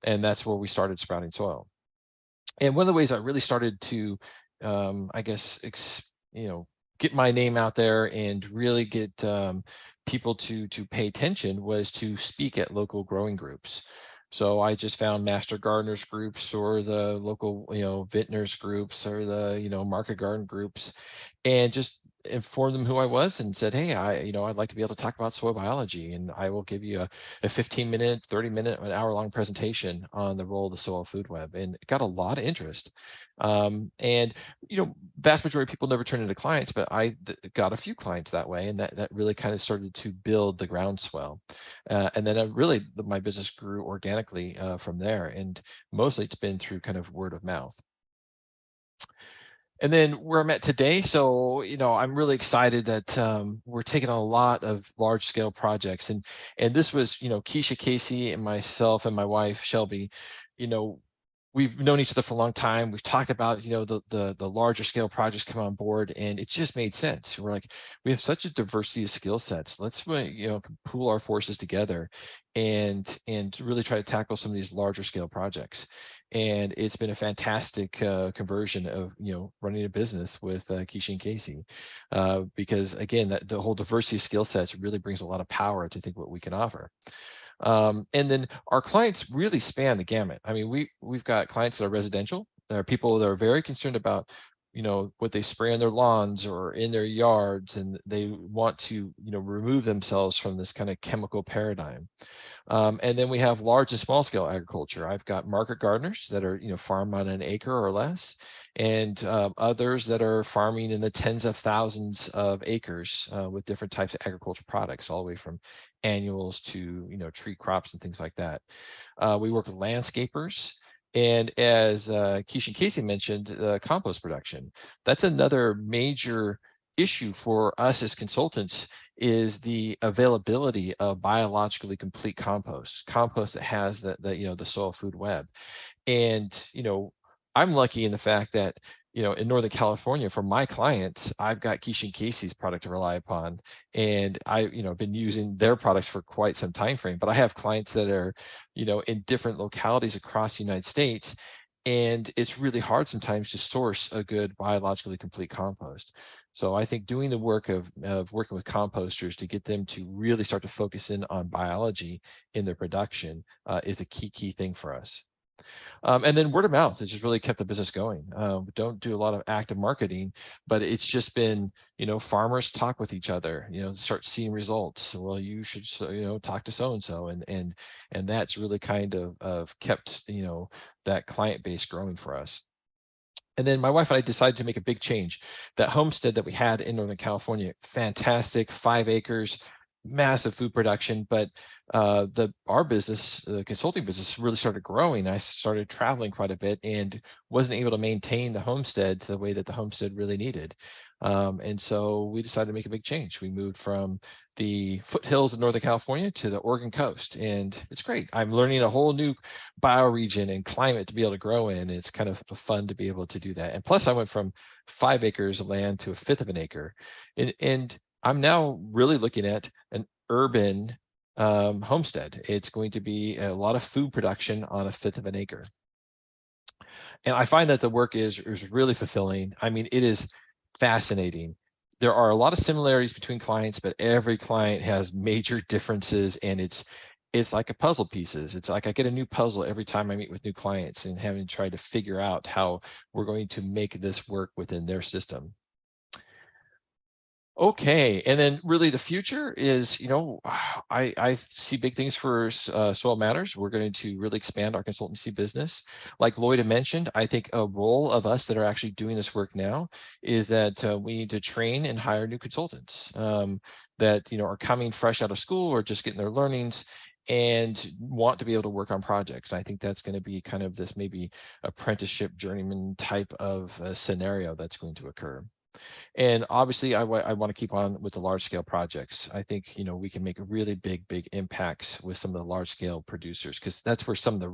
And that's where we started Sprouting Soil. And one of the ways I really started to, I guess, get my name out there and really get people to pay attention was to speak at local growing groups. So I just found master gardeners groups, or the local, vintners groups, or the, market garden groups, and just informed them who I was and said, hey, I'd like to be able to talk about soil biology, and I will give you a 15-minute, 30-minute, an hour-long presentation on the role of the soil food web. And it got a lot of interest. And vast majority of people never turn into clients, but I got a few clients that way, and that really kind of started to build the groundswell. And then my business grew organically from there, and mostly it's been through kind of word of mouth. And then where I'm at today, so I'm really excited that we're taking on a lot of large scale projects, and this was Keisha, Casey, and myself and my wife Shelby. We've known each other for a long time. We've talked about the larger scale projects come on board, and it just made sense. We're like, we have such a diversity of skill sets. Let's pool our forces together and really try to tackle some of these larger scale projects. And it's been a fantastic conversion of running a business with Keisha and Casey, because again, the whole diversity of skill sets really brings a lot of power to think what we can offer. And then our clients really span the gamut. I mean, we've got clients that are residential. There are people that are very concerned about what they spray on their lawns or in their yards, and they want to remove themselves from this kind of chemical paradigm. And then we have large and small scale agriculture. I've got market gardeners that are farm on an acre or less, and others that are farming in the tens of thousands of acres with different types of agricultural products, all the way from annuals to tree crops and things like that. We work with landscapers. And as Keisha and Casey mentioned, compost production. That's another major issue for us as consultants, is the availability of biologically complete compost that has the soil food web. And I'm lucky in the fact that in Northern California, for my clients, I've got Keisha and Casey's product to rely upon, and I've been using their products for quite some time frame. But I have clients that are in different localities across the United States, and it's really hard sometimes to source a good biologically complete compost. So I think doing the work of working with composters to get them to really start to focus in on biology in their production is a key thing for us. And then word of mouth has just really kept the business going. We don't do a lot of active marketing, but it's just been, farmers talk with each other, start seeing results. Well, you should, talk to so-and-so, and that's really kind of kept, that client base growing for us. And then my wife and I decided to make a big change. That homestead that we had in Northern California, fantastic, 5 acres, massive food production, but our business, the consulting business, really started growing. I started traveling quite a bit and wasn't able to maintain the homestead the way that the homestead really needed. And so we decided to make a big change. We moved from the foothills of Northern California to the Oregon coast, and it's great. I'm learning a whole new bioregion and climate to be able to grow in. It's kind of fun to be able to do that. And plus, I went from 5 acres of land to 1/5 of an acre, and I'm now really looking at an urban homestead. It's going to be a lot of food production on 1/5 of an acre. And I find that the work is really fulfilling. I mean, it is fascinating. There are a lot of similarities between clients, but every client has major differences, and it's like a puzzle pieces. It's like I get a new puzzle every time I meet with new clients, and having to try to figure out how we're going to make this work within their system. Okay, and then really the future is, I see big things for Soil Matters. We're going to really expand our consultancy business. Like Loida mentioned, I think a role of us that are actually doing this work now is that we need to train and hire new consultants that are coming fresh out of school or just getting their learnings and want to be able to work on projects. I think that's going to be kind of this maybe apprenticeship journeyman type of scenario that's going to occur. And obviously, I want to keep on with the large scale projects. I think, we can make really big impacts with some of the large scale producers, because that's where some of the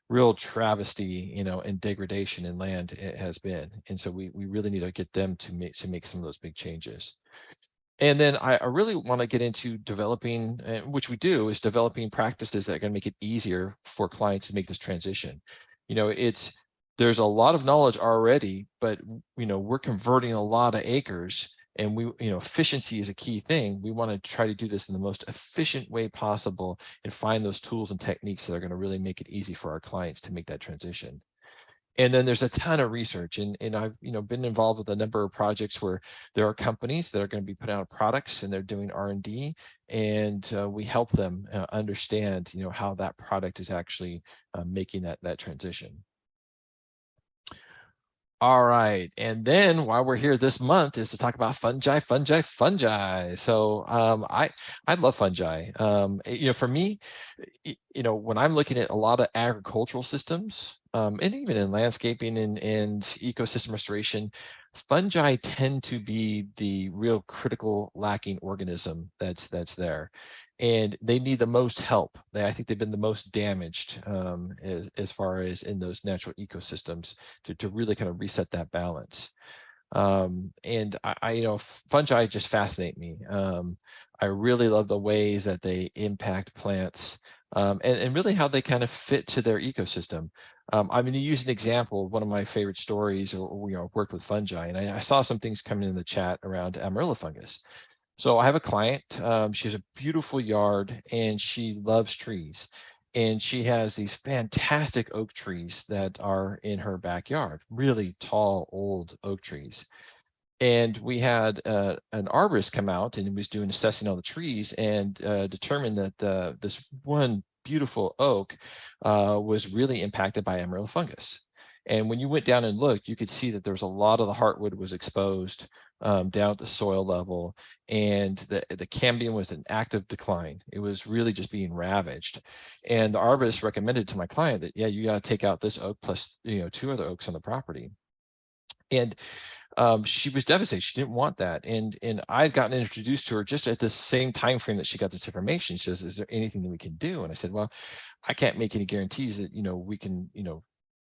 real travesty, and degradation in land it has been. And so we really need to get them to make some of those big changes. And then I really want to get into developing, which we do, is developing practices that are going to make it easier for clients to make this transition. There's a lot of knowledge already, but we're converting a lot of acres, and efficiency is a key thing. We want to try to do this in the most efficient way possible and find those tools and techniques that are going to really make it easy for our clients to make that transition. And then there's a ton of research, and I've been involved with a number of projects where there are companies that are going to be putting out products, and they're doing R&D, and we help them understand how that product is actually making that transition. All right, and then while we're here this month is to talk about fungi. So I love fungi. For me, when I'm looking at a lot of agricultural systems, and even in landscaping and ecosystem restoration, fungi tend to be the real critical lacking organism that's there. And they need the most help. I think they've been the most damaged as far as in those natural ecosystems to really kind of reset that balance. And fungi just fascinate me. I really love the ways that they impact plants and really how they kind of fit to their ecosystem. I'm going to use an example of one of my favorite stories, or worked with fungi, and I saw some things coming in the chat around Amarilla fungus. So I have a client, she has a beautiful yard and she loves trees. And she has these fantastic oak trees that are in her backyard, really tall, old oak trees. And we had an arborist come out, and he was doing assessing all the trees, and determined that this one beautiful oak was really impacted by Amarilla fungus. And when you went down and looked, you could see that there was a lot of the heartwood was exposed down at the soil level, and the cambium was in active decline. It was really just being ravaged. And the arborist recommended to my client that, yeah, you got to take out this oak plus 2 other oaks on the property. And she was devastated. She didn't want that. And I had gotten introduced to her just at the same time frame that she got this information. She says, is there anything that we can do? And I said, well, I can't make any guarantees that we can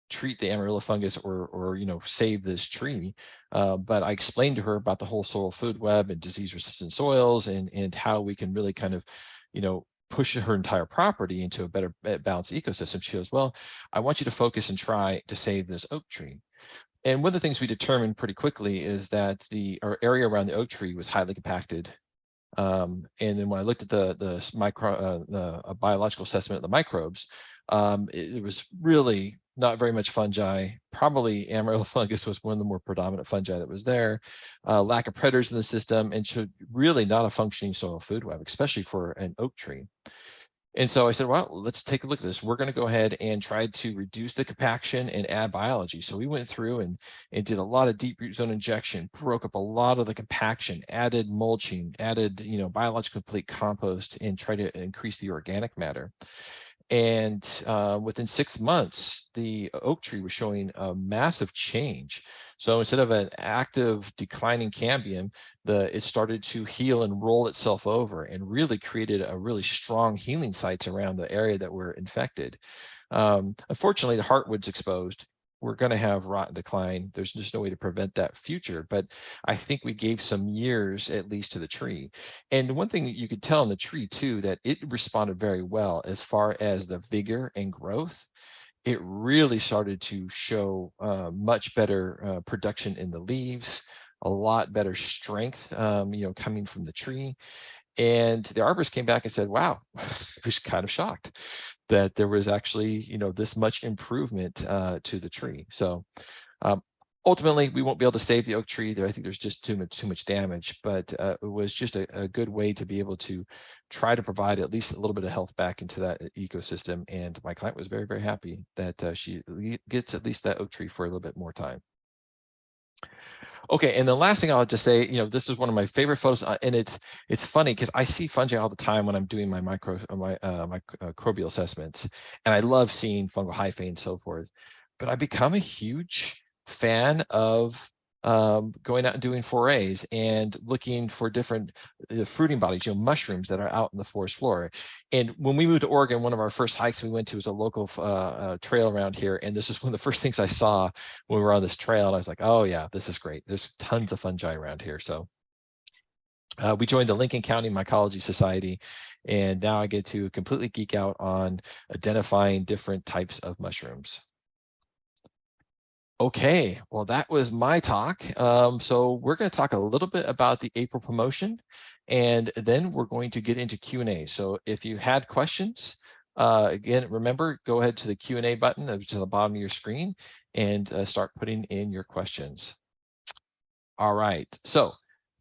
treat the Amarilla fungus or save this tree. But I explained to her about the whole soil food web and disease resistant soils, and how we can really kind of push her entire property into a better balanced ecosystem. She goes, well, I want you to focus and try to save this oak tree. And one of the things we determined pretty quickly is that our area around the oak tree was highly compacted. And then when I looked at the biological assessment of the microbes, it was really not very much fungi. Probably Amarilla fungus was one of the more predominant fungi that was there. Lack of predators in the system, and so really not a functioning soil food web, especially for an oak tree. And so I said, well, let's take a look at this. We're going to go ahead and try to reduce the compaction and add biology. So we went through and did a lot of deep root zone injection, broke up a lot of the compaction, added mulching, added biological complete compost, and tried to increase the organic matter. And within 6 months, the oak tree was showing a massive change. So instead of an active declining cambium, it started to heal and roll itself over and really created a really strong healing sites around the area that were infected. Unfortunately, the heartwood's exposed. We're going to have rot and decline. There's just no way to prevent that future, but I think we gave some years at least to the tree. And one thing that you could tell in the tree too, that it responded very well as far as the vigor and growth. It really started to show much better production in the leaves, a lot better strength, coming from the tree. And the arborist came back and said, wow, I was kind of shocked that there was actually, this much improvement to the tree. So ultimately, we won't be able to save the oak tree. I think there's just too much damage, but it was just a good way to be able to try to provide at least a little bit of health back into that ecosystem. And my client was very, very happy that she gets at least that oak tree for a little bit more time. Okay, and the last thing I'll just say, this is one of my favorite photos, and it's funny because I see fungi all the time when I'm doing my microbial assessments, and I love seeing fungal hyphae and so forth. But I become a huge fan of going out and doing forays and looking for different fruiting bodies, mushrooms that are out in the forest floor. And when we moved to Oregon, one of our first hikes we went to was a local trail around here. And this is one of the first things I saw when we were on this trail. And I was like, oh yeah, this is great. There's tons of fungi around here. So we joined the Lincoln County Mycology Society, and now I get to completely geek out on identifying different types of mushrooms. Okay, well, that was my talk. So we're going to talk a little bit about the April promotion, and then we're going to get into Q&A. So if you had questions, again, remember, go ahead to the Q&A button to the bottom of your screen and start putting in your questions. All right, so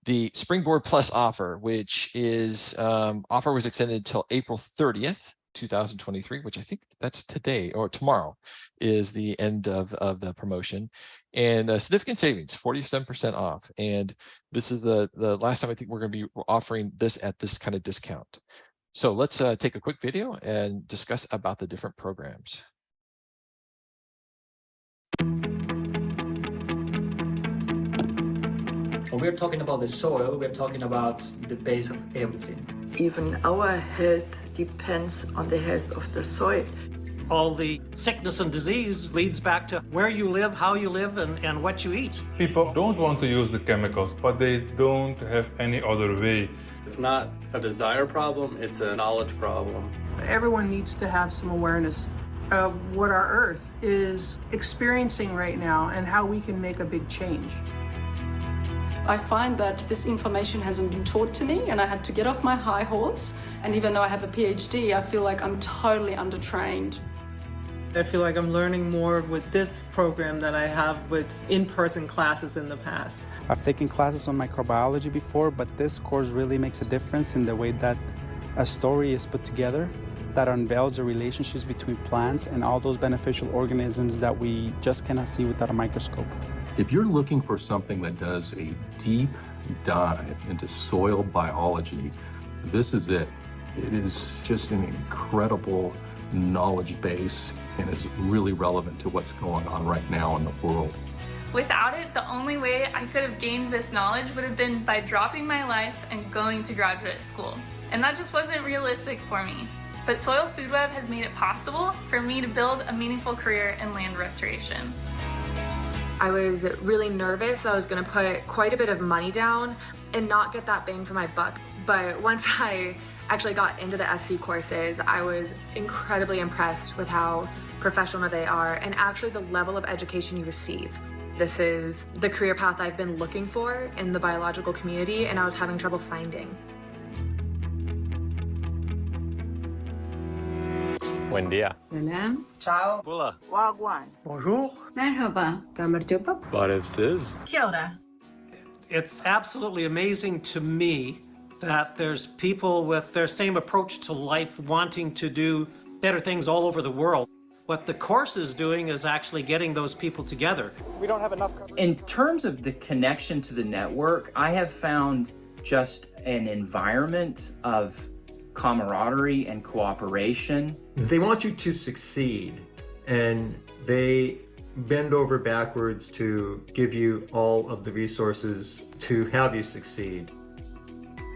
the Springboard Plus offer, which is offer was extended until April 30th. 2023, which I think that's today or tomorrow, is the end of the promotion, and significant savings, 47% off. And this is the last time I think we're going to be offering this at this kind of discount. So let's take a quick video and discuss about the different programs.
When we're talking about the soil, we're talking about the base of everything.
Even our health depends on the health of the soil.
All the sickness and disease leads back to where you live, how you live, and what you eat.
People don't want to use the chemicals, but they don't have any other way.
It's not a desire problem, it's a knowledge problem.
Everyone needs to have some awareness of what our Earth is experiencing right now and how we can make a big change.
I find that this information hasn't been taught to me, and I had to get off my high horse. And even though I have a PhD, I feel like I'm totally undertrained.
I feel like I'm learning more with this program than I have with in-person classes in the past.
I've taken classes on microbiology before, but this course really makes a difference in the way that a story is put together that unveils the relationships between plants and all those beneficial organisms that we just cannot see without a microscope.
If you're looking for something that does a deep dive into soil biology, this is it. It is just an incredible knowledge base and is really relevant to what's going on right now in the world.
Without it, the only way I could have gained this knowledge would have been by dropping my life and going to graduate school. And that just wasn't realistic for me. But Soil Food Web has made it possible for me to build a meaningful career in land restoration.
I was really nervous. I was going to put quite a bit of money down and not get that bang for my buck. But once I actually got into the FC courses, I was incredibly impressed with how professional they are and actually the level of education you receive. This is the career path I've been looking for in the biological community, and I was having trouble finding.
Buen dia.
Selam. Ciao.
Bula.
Wagwan.
Bonjour.
Merhaba. Gamertuba.
Barevsiz.
Kia ora.
It's absolutely amazing to me that there's people with their same approach to life wanting to do better things all over the world. What the course is doing is actually getting those people together.
We don't have enough coverage. In terms of the connection to the network, I have found just an environment of camaraderie and cooperation.
They want you to succeed, and they bend over backwards to give you all of the resources to have you succeed.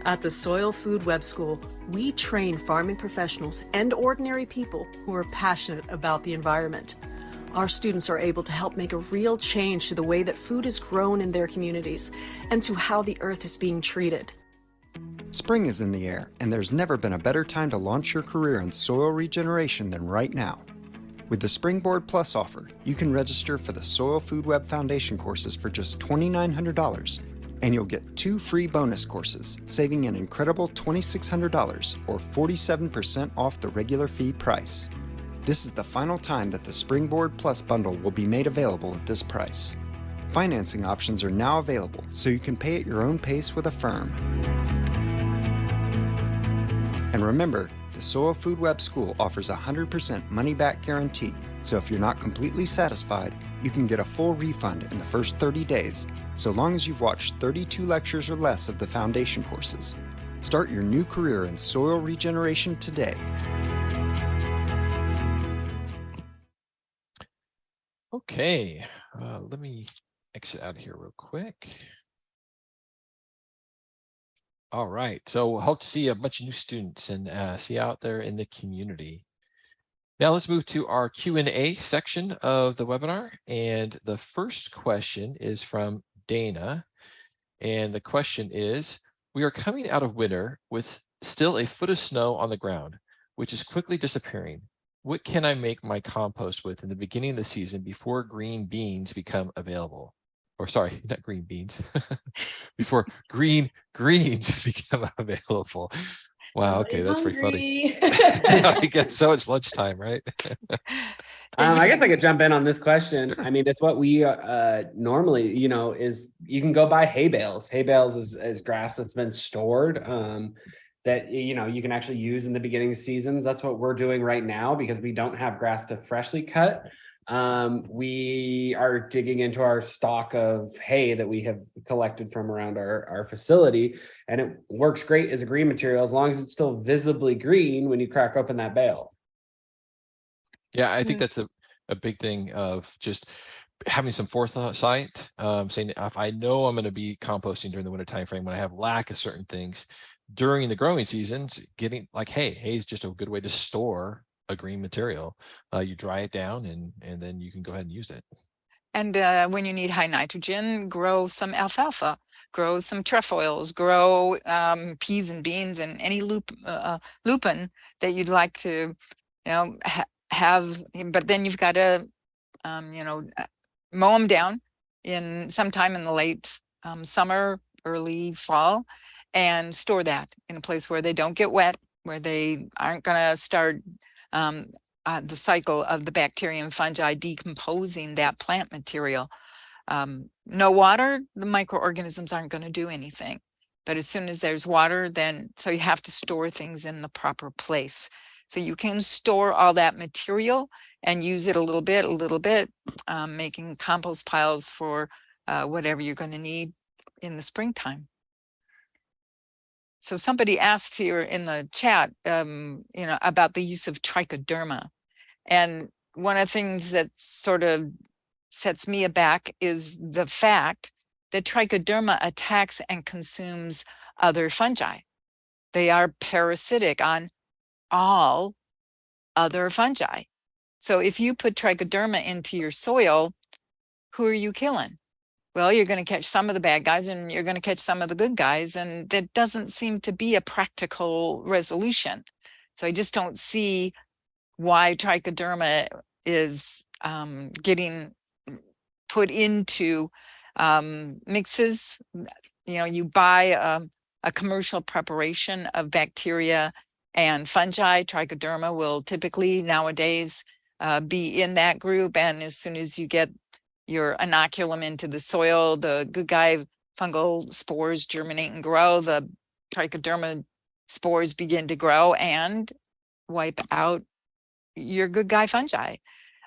At the Soil Food Web School, we train farming professionals and ordinary people who are passionate about the environment. Our students are able to help make a real change to the way that food is grown in their communities and to how the earth is being treated.
Spring is in the air, and there's never been a better time to launch your career in soil regeneration than right now. With the Springboard Plus offer, you can register for the Soil Food Web Foundation courses for just $2,900, and you'll get 2 free bonus courses, saving an incredible $2,600 or 47% off the regular fee price. This is the final time that the Springboard Plus bundle will be made available at this price. Financing options are now available, so you can pay at your own pace with a firm. And remember, the Soil Food Web School offers a 100% money-back guarantee, so if you're not completely satisfied, you can get a full refund in the first 30 days, so long as you've watched 32 lectures or less of the foundation courses. Start your new career in soil regeneration today.
Okay, let me exit out of here real quick. All right, so hope to see a bunch of new students and see you out there in the community. Now let's move to our Q&A section of the webinar. And the first question is from Dana. And the question is, we are coming out of winter with still a foot of snow on the ground, which is quickly disappearing. What can I make my compost with in the beginning of the season before green beans become available? Or sorry, not green beans, before green greens become available. Wow, okay, that's pretty funny. I guess so, it's lunchtime, right?
I guess I could jump in on this question. I mean, it's what we normally, is you can go buy hay bales. Hay bales is grass that's been stored that, you can actually use in the beginning of seasons. That's what we're doing right now because we don't have grass to freshly cut. We are digging into our stock of hay that we have collected from around our facility, and it works great as a green material as long as it's still visibly green when you crack open that bale.
Yeah, I think that's a big thing of just having some foresight, saying if I know I'm going to be composting during the winter time frame when I have lack of certain things during the growing seasons, getting like hay is just a good way to store a green material. You dry it down and then you can go ahead and use it.
And when you need high nitrogen, grow some alfalfa, grow some trefoils, grow peas and beans and any lupin that you'd like to, have. But then you've got to, mow them down in sometime in the late summer, early fall, and store that in a place where they don't get wet, where they aren't going to start the cycle of the bacteria and fungi decomposing that plant material. No water, the microorganisms aren't going to do anything. But as soon as there's water, so you have to store things in the proper place. So you can store all that material and use it a little bit, making compost piles for whatever you're going to need in the springtime. So somebody asked here in the chat, about the use of trichoderma. And one of the things that sort of sets me aback is the fact that trichoderma attacks and consumes other fungi. They are parasitic on all other fungi. So if you put trichoderma into your soil, who are you killing? Well, you're going to catch some of the bad guys and you're going to catch some of the good guys. And that doesn't seem to be a practical resolution. So I just don't see why trichoderma is getting put into mixes. You buy a commercial preparation of bacteria and fungi. Trichoderma will typically nowadays be in that group. And as soon as you get your inoculum into the soil, the good guy fungal spores germinate and grow, the trichoderma spores begin to grow and wipe out your good guy fungi.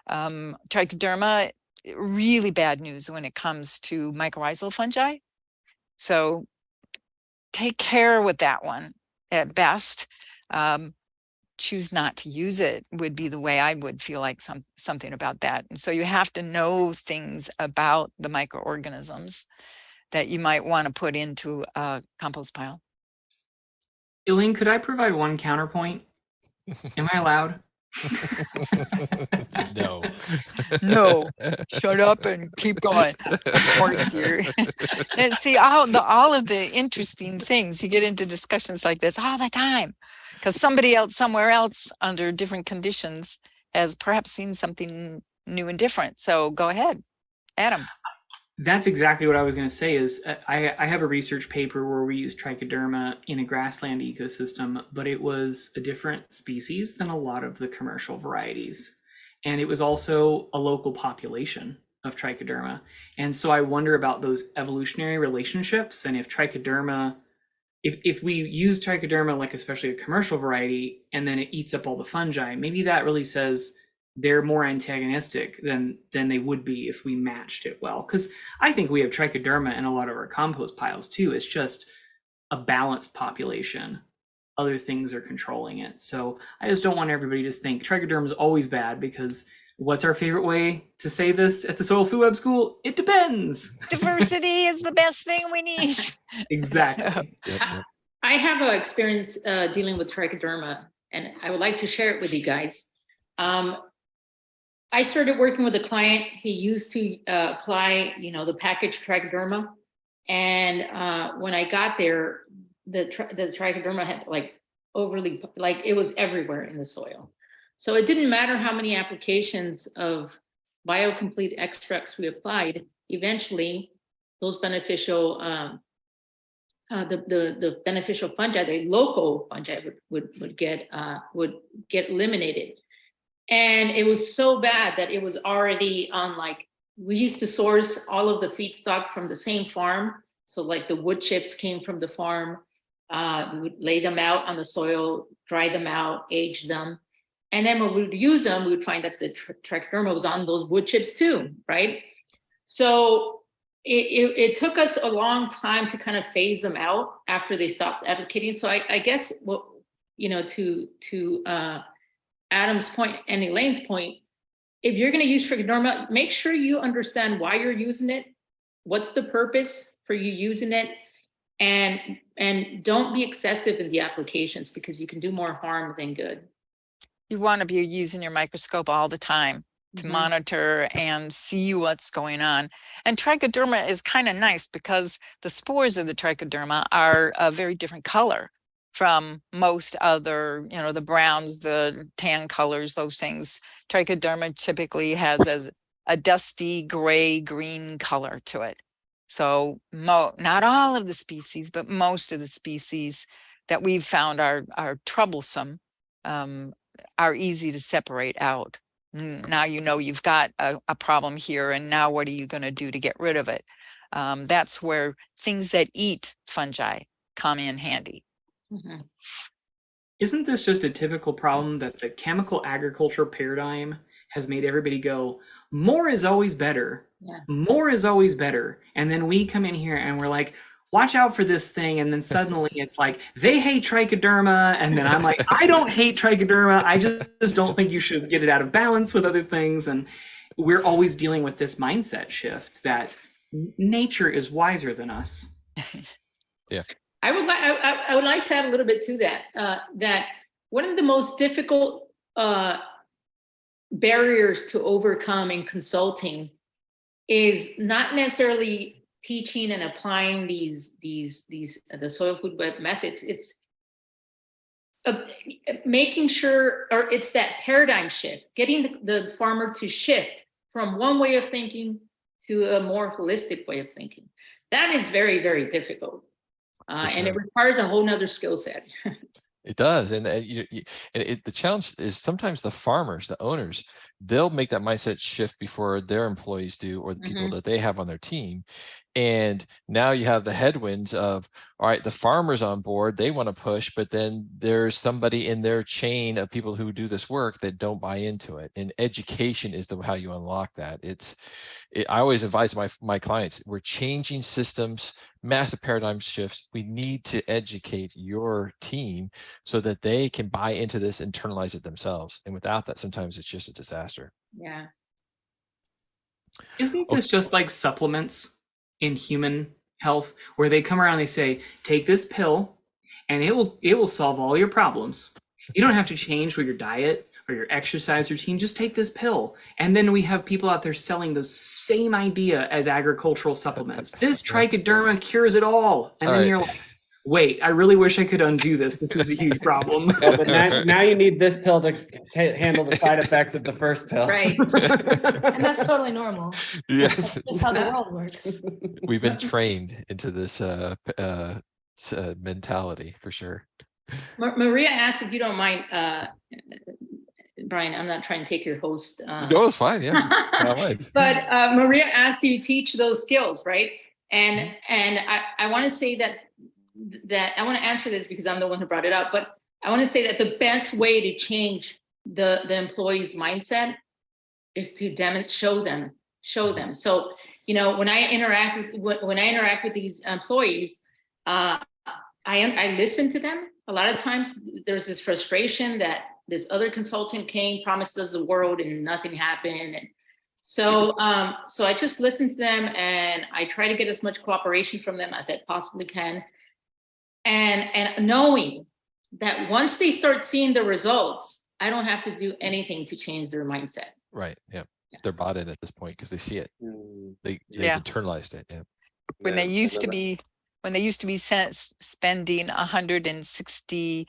Trichoderma, really bad news when it comes to mycorrhizal fungi. So take care with that one at best. choose not to use it would be the way I would feel like something about that. And so you have to know things about the microorganisms that you might want to put into a compost pile.
Elaine, could I provide one counterpoint? Am I allowed?
No.
No, shut up and keep going. Of course you're. And see, all of the interesting things, you get into discussions like this all the time, because somebody else somewhere else under different conditions has perhaps seen something new and different. So go ahead, Adam.
That's exactly what I was going to say. Is I have a research paper where we use trichoderma in a grassland ecosystem, but it was a different species than a lot of the commercial varieties. And it was also a local population of trichoderma. And so I wonder about those evolutionary relationships, and if trichoderma, if we use trichoderma, like especially a commercial variety, and then it eats up all the fungi, maybe that really says they're more antagonistic than they would be if we matched it well. Because I think we have trichoderma in a lot of our compost piles too. It's just a balanced population. Other things are controlling it. So I just don't want everybody to think trichoderma is always bad, because what's our favorite way to say this at the Soil Food Web School? It depends.
Diversity is the best thing we need.
Exactly.
Yep.
I have an experience dealing with trichoderma, and I would like to share it with you guys. I started working with a client. He used to apply, the packaged trichoderma. And when I got there, the trichoderma had overly, it was everywhere in the soil. So it didn't matter how many applications of biocomplete extracts we applied. Eventually, those beneficial, the beneficial fungi, the local fungi would get eliminated. And it was so bad that it was already on, we used to source all of the feedstock from the same farm. So the wood chips came from the farm. We would lay them out on the soil, dry them out, age them. And then when we would use them, we would find that the trichoderma was on those wood chips too, right? So it took us a long time to kind of phase them out after they stopped applicating. So I guess, to Adam's point and Elaine's point, if you're going to use trichoderma, make sure you understand why you're using it, what's the purpose for you using it, and don't be excessive in the applications, because you can do more harm than good.
You want to be using your microscope all the time to monitor and see what's going on. And trichoderma is kind of nice because the spores of the trichoderma are a very different color from most other, the browns, the tan colors, those things. Trichoderma typically has a dusty gray green color to it. So not all of the species, but most of the species that we've found are troublesome, are easy to separate out. Now you've got a problem here, and now what are you going to do to get rid of it? That's where things that eat fungi come in handy.
Mm-hmm.
Isn't this just a typical problem that the chemical agriculture paradigm has made everybody go, more is always better.
Yeah.
More is always better. And then we come in here and we're like, watch out for this thing. And then suddenly it's like, they hate trichoderma. And then I'm like, I don't hate trichoderma. I just don't think you should get it out of balance with other things. And we're always dealing with this mindset shift that nature is wiser than us.
Yeah.
I would like to add a little bit to that, that one of the most difficult barriers to overcome in consulting is not necessarily teaching and applying the soil food web methods. It's making sure, or it's that paradigm shift, getting the farmer to shift from one way of thinking to a more holistic way of thinking. That is very, very difficult.
Sure.
And it requires a whole nother skill set.
It does, and the challenge is sometimes the farmers, the owners, they'll make that mindset shift before their employees do, or the people that they have on their team. And now you have the headwinds of, all right, the farmer's on board, they want to push, but then there's somebody in their chain of people who do this work that don't buy into it. And education is how you unlock that. I always advise my clients, we're changing systems, massive paradigm shifts. We need to educate your team so that they can buy into this, internalize it themselves. And without that, sometimes it's just a disaster.
Yeah.
Isn't this just like supplements in human health, where they come around and they say, take this pill and it will solve all your problems. You don't have to change your diet or your exercise routine, just take this pill. And then we have people out there selling those same idea as agricultural supplements. This trichoderma cures it all. And then you're like, wait, I really wish I could undo this. This is a huge problem.
Well, but now you need this pill to handle the side effects of the first pill.
Right.
And that's totally normal.
Yeah.
That's how the world works.
We've been trained into this mentality for sure.
Maria asked, if you don't mind, Brian, I'm not trying to take your host.
No, it's fine. Yeah.
But Maria asked, do you teach those skills, right? And I want to say that I want to answer this because I'm the one who brought it up, but I want to say that the best way to change the employee's mindset is to show them. So, when I interact with these employees, I listen to them. A lot of times there's this frustration that this other consultant came, promised us the world, and nothing happened. And so I just listen to them, and I try to get as much cooperation from them as I possibly can. And knowing that once they start seeing the results, I don't have to do anything to change their mindset.
Right. Yeah. They're bought in at this point because they see it. They've internalized it. Yeah.
When they used to be spending $160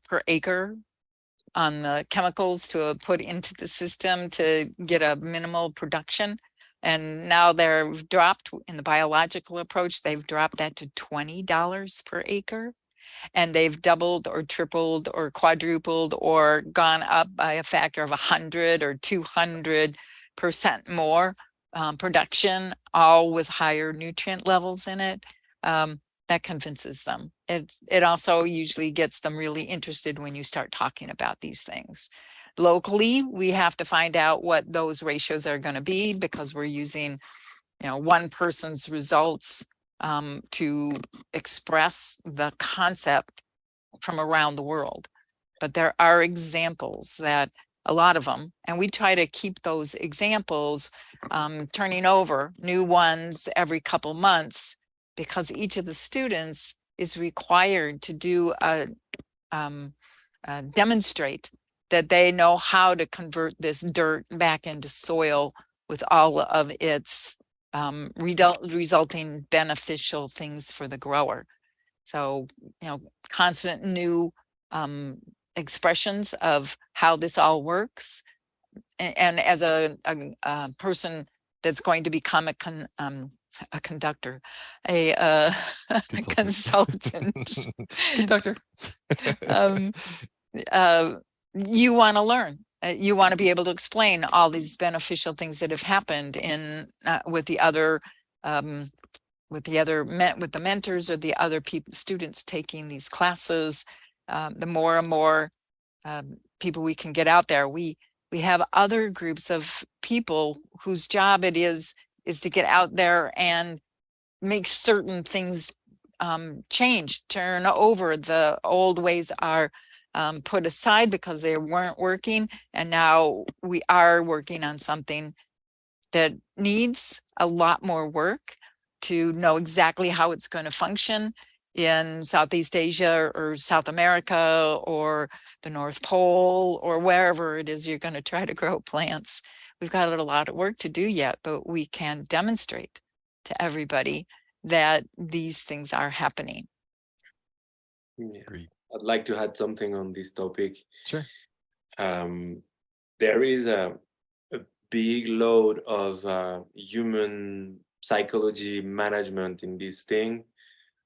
per acre on the chemicals to put into the system to get a minimal production. And now they've dropped in the biological approach, they've dropped that to $20 per acre. And they've doubled or tripled or quadrupled or gone up by a factor of 100 or 200% more production, all with higher nutrient levels in it. That convinces them. It also usually gets them really interested when you start talking about these things. Locally, we have to find out what those ratios are going to be because we're using, one person's results to express the concept from around the world. But there are examples that a lot of them, and we try to keep those examples turning over new ones every couple months because each of the students is required to do demonstrate that they know how to convert this dirt back into soil with all of its resulting beneficial things for the grower. So, constant new expressions of how this all works. And as a person that's going to become a conductor, a consultant,
conductor.
You want to learn. You want to be able to explain all these beneficial things that have happened with the mentors or the other students taking these classes. The more and more people we can get out there, we have other groups of people whose job it is to get out there and make certain things change, turn over. The old ways are put aside because they weren't working, and now we are working on something that needs a lot more work to know exactly how it's going to function in Southeast Asia or South America or the North Pole or wherever it is you're going to try to grow plants. We've got a lot of work to do yet, but we can demonstrate to everybody that these things are happening.
Yeah. I'd like to add something on this topic.
Sure.
There is a big load of human psychology management in this thing.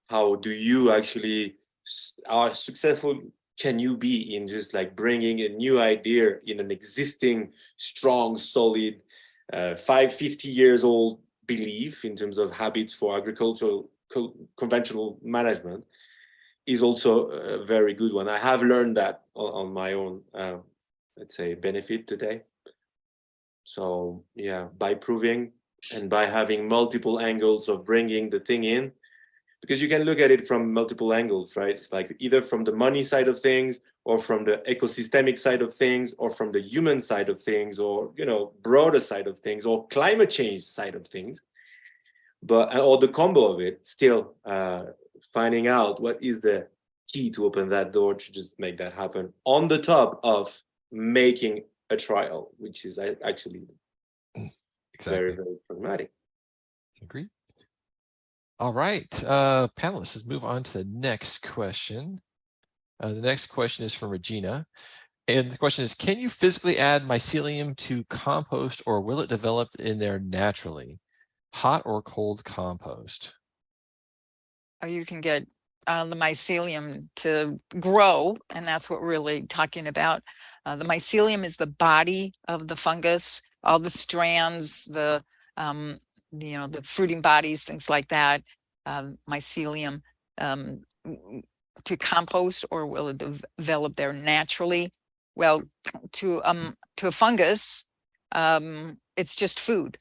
How do you actually are successful can you be in just like bringing a new idea in an existing, strong, solid, 50 years old belief in terms of habits for agricultural conventional management is also a very good one. I have learned that on my own, let's say, benefit today. So yeah, by proving and by having multiple angles of bringing the thing in, because you can look at it from multiple angles, right? It's like either from the money side of things, or from the ecosystemic side of things, or from the human side of things, or, you know, broader side of things, or climate change side of things. But, or the combo of it, still finding out what is the key to open that door to just make that happen on the top of making a trial, which is actually very, very pragmatic.
Agree. All right, panelists, let's move on to the next question. The next question is from Regina. And the question is, can you physically add mycelium to compost, or will it develop in there naturally? Hot or cold compost?
Or you can get the mycelium to grow, and that's what we're really talking about. The mycelium is the body of the fungus, all the strands, the you know, the fruiting bodies, things like that. Mycelium to compost, or will it develop there naturally? Well, to a fungus, it's just food.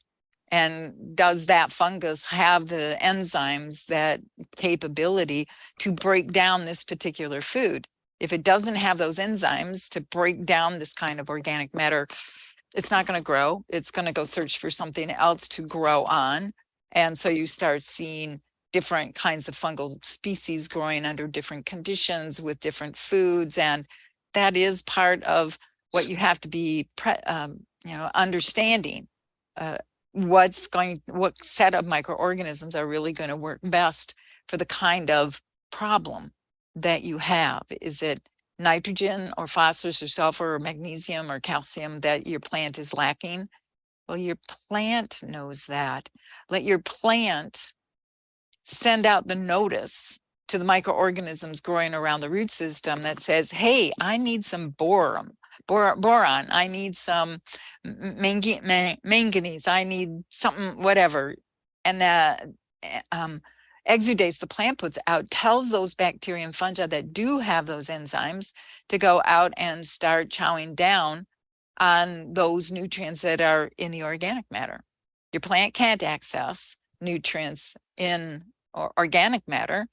And does that fungus have the enzymes, that capability to break down this particular food? If it doesn't have those enzymes to break down this kind of organic matter, it's not going to grow. It's going to go search for something else to grow on. And so you start seeing different kinds of fungal species growing under different conditions with different foods. And that is part of what you have to be, you know, understanding. What set of microorganisms are really going to work best for the kind of problem that you have. Is it nitrogen or phosphorus or sulfur or magnesium or calcium that your plant is lacking? Well, your plant knows that. Let your plant send out the notice to the microorganisms growing around the root system that says, hey, I need some boron. I need some manganese, I need something, whatever. And that exudates the plant puts out tells those bacteria and fungi that do have those enzymes to go out and start chowing down on those nutrients that are in the organic matter. Your plant can't access nutrients in organic matter,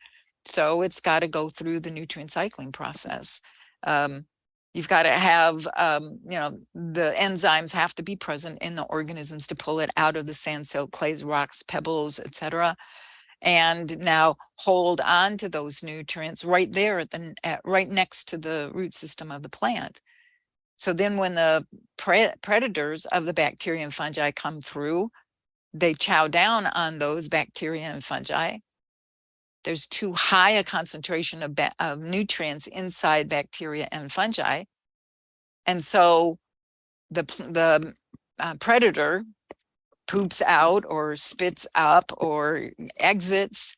so it's got to go through the nutrient cycling process. You've got to have, you know, the enzymes have to be present in the organisms to pull it out of the sand, silt, clays, rocks, pebbles, etc. And now hold on to those nutrients right there right next to the root system of the plant. So then when the predators of the bacteria and fungi come through, they chow down on those bacteria and fungi. There's too high a concentration of nutrients inside bacteria and fungi. And so the predator poops out or spits up or exits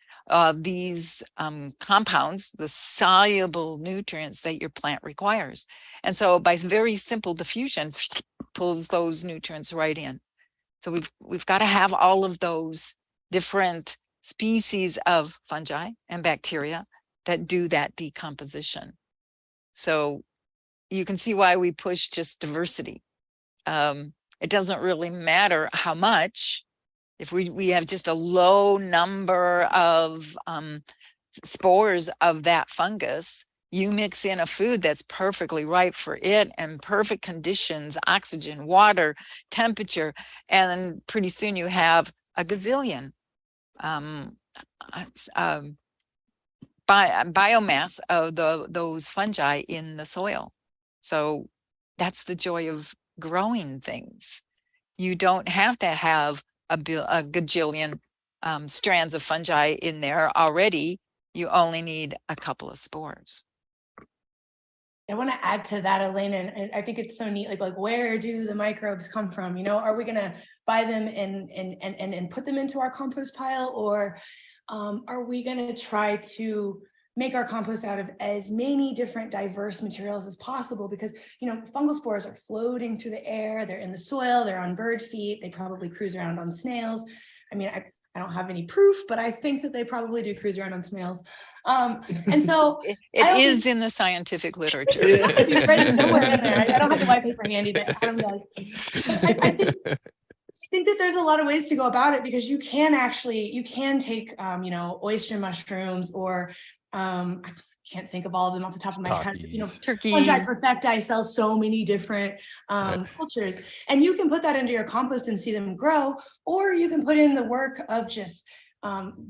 these compounds, the soluble nutrients that your plant requires. And so by very simple diffusion, pulls those nutrients right in. So we've got to have all of those different species of fungi and bacteria that do that decomposition. So you can see why we push just diversity. It doesn't really matter how much. If we have just a low number of spores of that fungus, you mix in a food that's perfectly right for it and perfect conditions, oxygen, water, temperature, and pretty soon you have a gazillion biomass of those fungi in the soil. So that's the joy of growing things. You don't have to have a gajillion strands of fungi in there already. You only need a couple of spores.
I want to add to that, Elena, and I think it's so neat. Like where do the microbes come from? You know, are we going to buy them and put them into our compost pile, or are we going to try to make our compost out of as many different diverse materials as possible, because, you know, fungal spores are floating through the air, they're in the soil, they're on bird feet, they probably cruise around on snails. I mean, I don't have any proof, but I think that they probably do cruise around on snails. And so
it is in the scientific literature.
Right somewhere in there. I don't have the white paper handy, but Adam does. I think that there's a lot of ways to go about it, because you can take, you know, oyster mushrooms, or I can't think of all of them off the top of my head. You know, Fungi perfecti sells so many different cultures, and you can put that into your compost and see them grow, or you can put in the work of just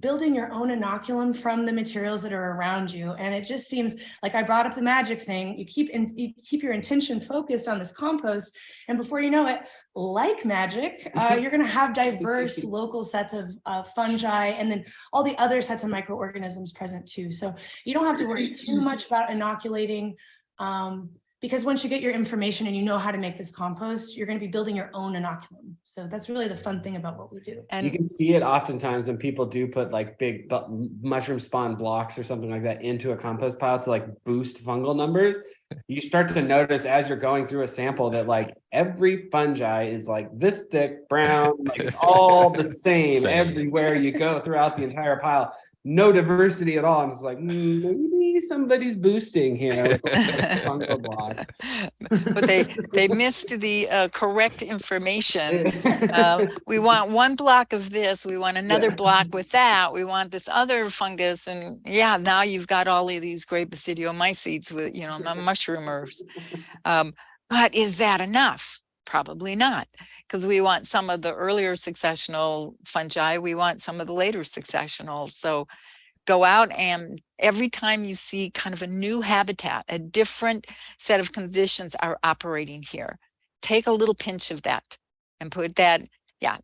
building your own inoculum from the materials that are around you. And it just seems like, I brought up the magic thing. You keep your intention focused on this compost, and before you know it, like magic, you're going to have diverse local sets of fungi, and then all the other sets of microorganisms present too. So you don't have to worry too much about inoculating, because once you get your information and you know how to make this compost, you're going to be building your own inoculum. So that's really the fun thing about what we do.
And you can see it oftentimes when people do put like big mushroom spawn blocks or something like that into a compost pile to like boost fungal numbers. You start to notice as you're going through a sample that like every fungi is like this thick, brown, like it's all the same everywhere you go throughout the entire pile. No diversity at all. And it's like, maybe somebody's boosting here with a fungal block.
But they missed the correct information. We want one block of this. We want another block with that. We want this other fungus. And yeah, now you've got all of these great basidiomycetes with, you know, mushroomers. But is that enough? Probably not, because we want some of the earlier successional fungi, we want some of the later successional. So go out, and every time you see kind of a new habitat, a different set of conditions are operating here, take a little pinch of that and put that,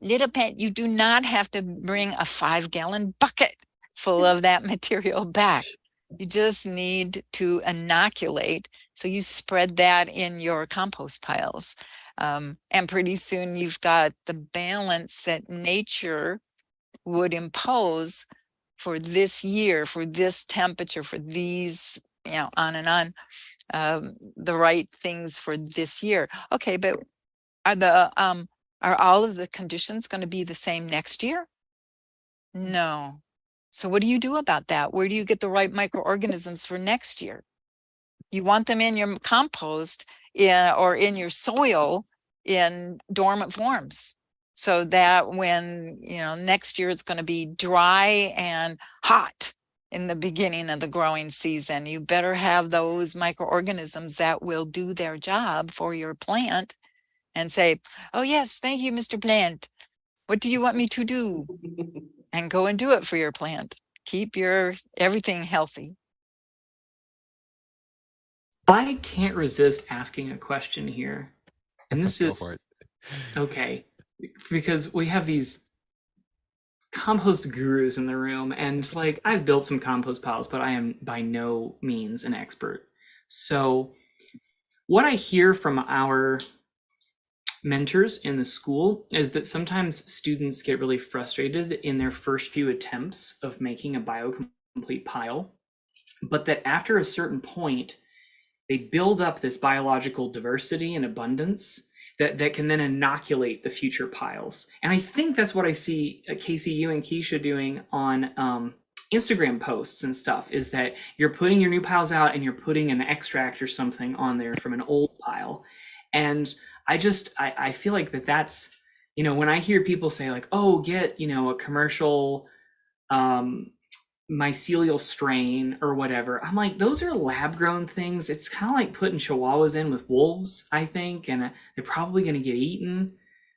little pinch. You do not have to bring a 5-gallon bucket full of that material back. You just need to inoculate. So you spread that in your compost piles. And pretty soon you've got the balance that nature would impose for this year, for this temperature, for these, you know, on and on, the right things for this year. Okay, but are all of the conditions going to be the same next year? No. So what do you do about that? Where do you get the right microorganisms for next year? You want them in your compost or in your soil in dormant forms, so that when, you know, next year it's going to be dry and hot in the beginning of the growing season, you better have those microorganisms that will do their job for your plant and say, oh yes, thank you, Mr. Plant. What do you want me to do? And go and do it for your plant. Keep your everything healthy.
I can't resist asking a question here. And this is okay, because we have these compost gurus in the room, and like, I've built some compost piles, but I am by no means an expert. So what I hear from our mentors in the school is that sometimes students get really frustrated in their first few attempts of making a biocomplete pile, but that after a certain point, they build up this biological diversity and abundance that can then inoculate the future piles. And I think that's what I see Casey, you and Keisha doing on Instagram posts and stuff, is that you're putting your new piles out and you're putting an extract or something on there from an old pile. And I feel like that's, you know, when I hear people say like, oh, get, you know, a commercial mycelial strain or whatever, I'm like, those are lab grown things. It's kind of like putting chihuahuas in with wolves, I think, and they're probably going to get eaten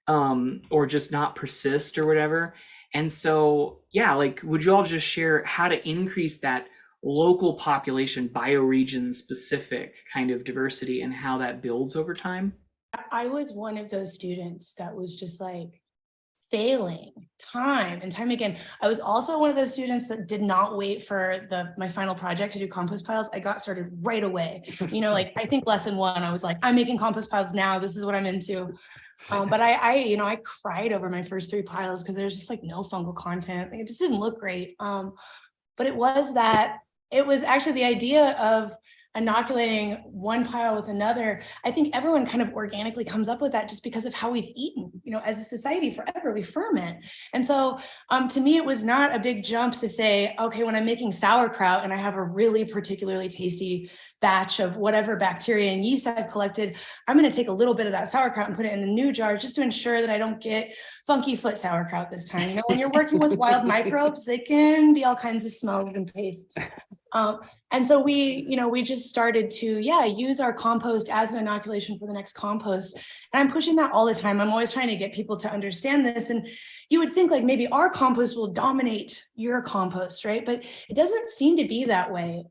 or just not persist or whatever. And so, yeah, like, would you all just share how to increase that local population, bioregion specific kind of diversity, and how that builds over time?
I was one of those students that was just like failing time and time again. I was also one of those students that did not wait for my final project to do compost piles. I got started right away. You know, like, I think lesson 1, I was like, I'm making compost piles now. This is what I'm into. But I cried over my first 3 piles because there's just like no fungal content. It just didn't look great. But it was that It was actually the idea of inoculating one pile with another. I think everyone kind of organically comes up with that just because of how we've eaten, as a society forever, we ferment. And so to me, it was not a big jump to say, okay, when I'm making sauerkraut and I have a really particularly tasty batch of whatever bacteria and yeast I've collected, I'm going to take a little bit of that sauerkraut and put it in a new jar just to ensure that I don't get funky foot sauerkraut this time. When you're working with wild microbes, they can be all kinds of smells and tastes. And so we just started to, use our compost as an inoculation for the next compost. And I'm pushing that all the time. I'm always trying to get people to understand this. And you would think like maybe our compost will dominate your compost, right? But it doesn't seem to be that way.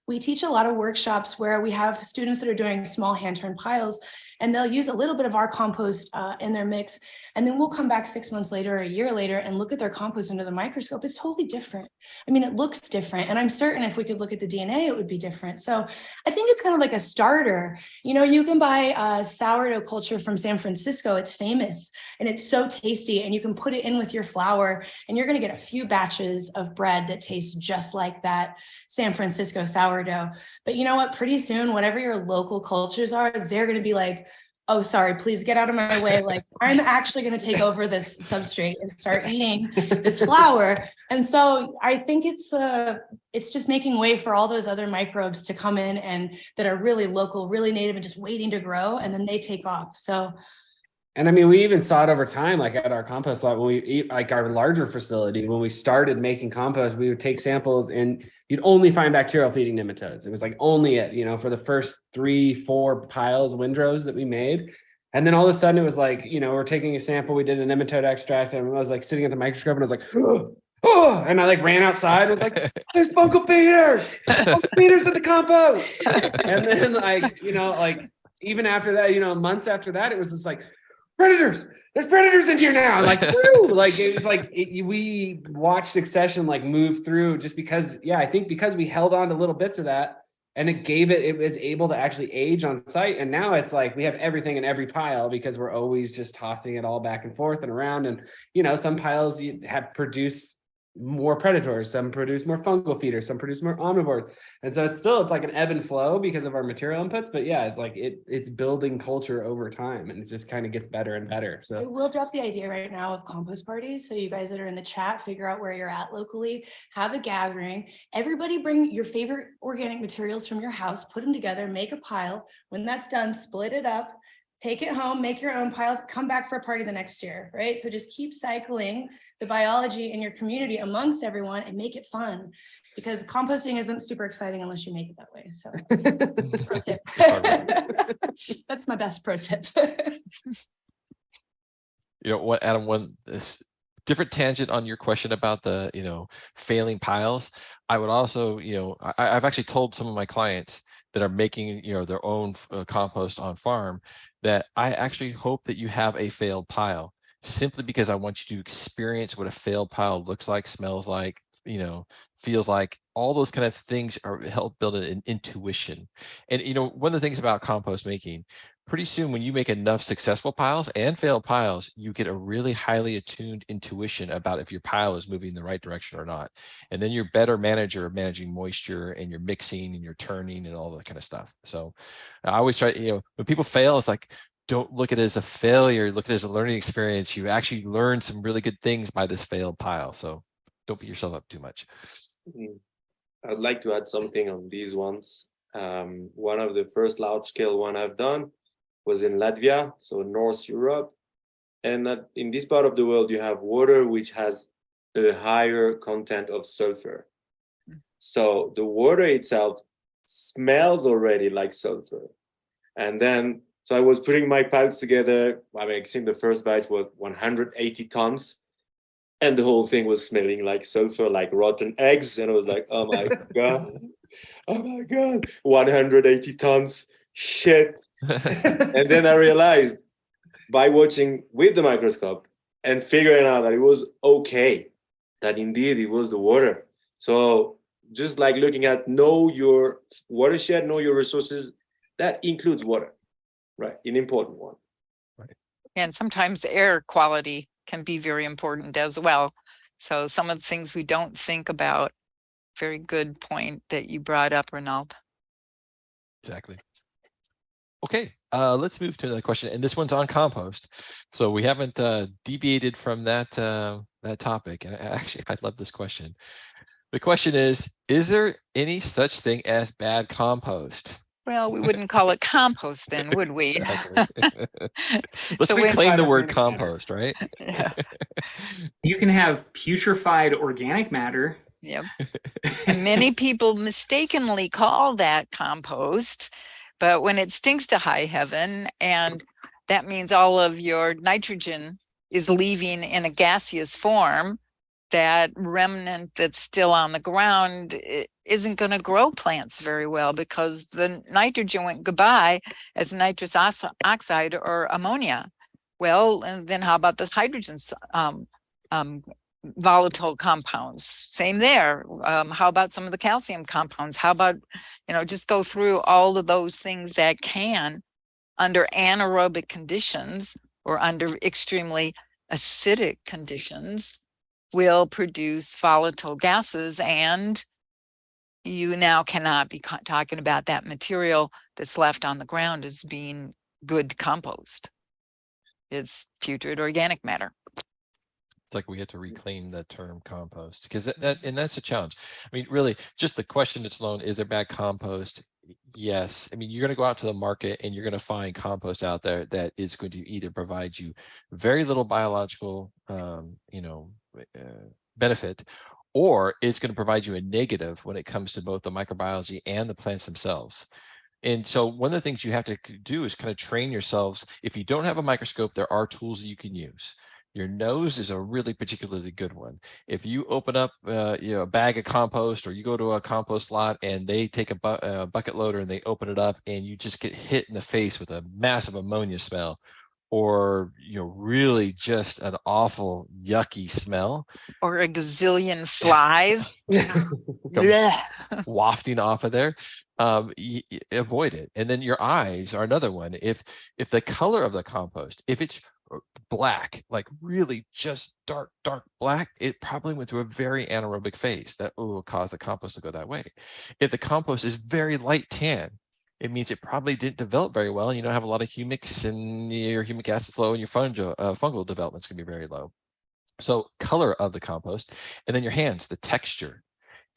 We teach a lot of workshops where we have students that are doing small hand-turned piles, and they'll use a little bit of our compost in their mix. And then we'll come back 6 months later or a year later and look at their compost under the microscope. It's totally different. I mean, it looks different. And I'm certain if we could look at the DNA, it would be different. So I think it's kind of like a starter. You can buy sourdough culture from San Francisco. It's famous and it's so tasty. And you can put it in with your flour and you're going to get a few batches of bread that tastes just like that San Francisco sourdough. But you know what? Pretty soon, whatever your local cultures are, they're going to be like, oh, sorry, please get out of my way. Like, I'm actually going to take over this substrate and start eating this flour. And so I think it's just making way for all those other microbes to come in and that are really local, really native and just waiting to grow. And then they take off. So.
And I mean, we even saw it over time, like at our compost lab, when we eat like our larger facility, when we started making compost, we would take samples and you'd only find bacterial feeding nematodes. It was like only it, for the first 3-4 piles, windrows that we made. And then all of a sudden it was like, we're taking a sample, we did a nematode extract, and I was like sitting at the microscope and I was like, oh, and I like ran outside and was like, there's fungal feeders in the compost. And then like, even after that, months after that, it was just like, predators, there's predators in here now. Like, woo! Like it was like we watched succession like move through just because, I think because we held on to little bits of that and it was able to actually age on site. And now it's like we have everything in every pile because we're always just tossing it all back and forth and around. And some piles you have produced more predators, some produce more fungal feeders, some produce more omnivores. And so it's like an ebb and flow because of our material inputs, but it's like it's building culture over time and it just kind of gets better and better. So
we'll drop the idea right now of compost parties. So you guys that are in the chat, figure out where you're at locally, have a gathering, everybody bring your favorite organic materials from your house, put them together, make a pile. When that's done, split it up, take it home, make your own piles, come back for a party the next year, right? So just keep cycling the biology in your community amongst everyone and make it fun, because composting isn't super exciting unless you make it that way. So pro tip. That's my best pro tip.
What, Adam, this different tangent on your question about the, failing piles. I would also, I've actually told some of my clients that are making, their own compost on farm, that I actually hope that you have a failed pile, simply because I want you to experience what a failed pile looks like, smells like, feels like. All those kind of things help build an intuition. And one of the things about compost making, pretty soon when you make enough successful piles and failed piles, you get a really highly attuned intuition about if your pile is moving in the right direction or not. And then you're better manager of managing moisture and your mixing and your turning and all that kind of stuff. So I always try, when people fail, it's like, don't look at it as a failure, look at it as a learning experience. You actually learned some really good things by this failed pile. So don't beat yourself up too much.
I'd like to add something on these ones. One of the first large-scale one I've done was in Latvia, so North Europe. And in this part of the world, you have water which has a higher content of sulfur. So the water itself smells already like sulfur. And then, so I was putting my piles together. I think the first batch was 180 tons. And the whole thing was smelling like sulfur, like rotten eggs. And I was like, oh my God, 180 tons, shit. And then I realized by watching with the microscope and figuring out that it was okay, that indeed it was the water. So just like looking at know your watershed, know your resources, that includes water, right? An important one.
Right.
And sometimes air quality can be very important as well. So some of the things we don't think about very good point that you brought up, Ronald.
Exactly. Okay, let's move to another question, and this one's on compost. So we haven't deviated from that topic, and actually, I love this question. The question is there any such thing as bad compost?
Well, we wouldn't call it compost then, would we?
Exactly. Let's
So
reclaim the word compost, right?
Yeah.
You can have putrefied organic matter.
Yep. And many people mistakenly call that compost, but when it stinks to high heaven, and that means all of your nitrogen is leaving in a gaseous form, that remnant that's still on the ground isn't going to grow plants very well because the nitrogen went goodbye as nitrous oxide or ammonia. Well, and then how about the hydrogen volatile compounds? Same there. How about some of the calcium compounds? How about, just go through all of those things that can, under anaerobic conditions or under extremely acidic conditions, will produce volatile gases, and you now cannot be talking about that material that's left on the ground as being good compost. It's putrid organic matter.
It's like we have to reclaim that term compost, because that's a challenge. I mean, really, just the question that's alone, is there bad compost? Yes. I mean, you're going to go out to the market and you're going to find compost out there that is going to either provide you very little biological, benefit, or it's going to provide you a negative when it comes to both the microbiology and the plants themselves. And so one of the things you have to do is kind of train yourselves. If you don't have a microscope, there are tools that you can use. Your nose is a really particularly good one. If you open up a bag of compost, or you go to a compost lot and they take a bucket loader and they open it up, and you just get hit in the face with a massive ammonia smell, or really just an awful yucky smell,
or a gazillion flies
wafting off of there, avoid it. And then your eyes are another one. If the color of the compost, if it's black, like really just dark black, it probably went through a very anaerobic phase that will cause the compost to go that way. If the compost is very light tan, it means it probably didn't develop very well. You don't have a lot of humics, and your humic acid's low, and your fungal development's gonna be very low. So color of the compost, and then your hands, the texture.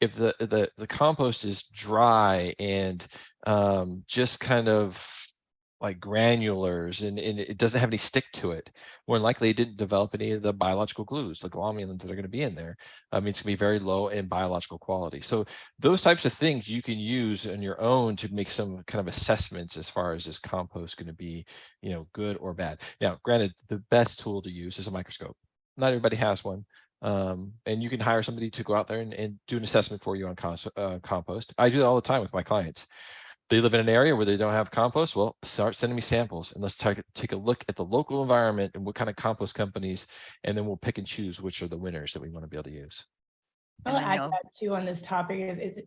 If the compost is dry and just kind of like granulars, and it doesn't have any stick to it, more than likely it didn't develop any of the biological glues, the glomulins that are going to be in there. It's going to be very low in biological quality. So those types of things you can use on your own to make some kind of assessments as far as this compost going to be, good or bad. Now, granted, the best tool to use is a microscope. Not everybody has one. And you can hire somebody to go out there and do an assessment for you on compost. I do that all the time with my clients. They live in an area where they don't have compost. Well, start sending me samples, and let's take a look at the local environment and what kind of compost companies, and then we'll pick and choose which are the winners that we want to be able to use.
I'll add that too on this topic. It's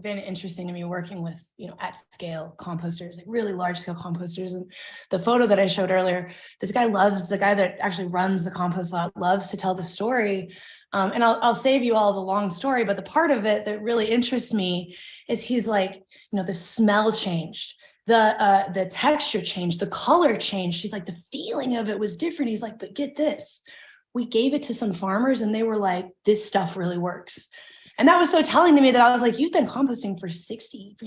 been interesting to me working with, at scale composters, like really large scale composters. And the photo that I showed earlier, the guy that actually runs the compost lot loves to tell the story. And I'll save you all the long story, but the part of it that really interests me is he's like, the smell changed, the texture changed, the color changed. He's like, the feeling of it was different. He's like, but get this, we gave it to some farmers and they were like, this stuff really works. And that was so telling to me that I was like, you've been composting for 60,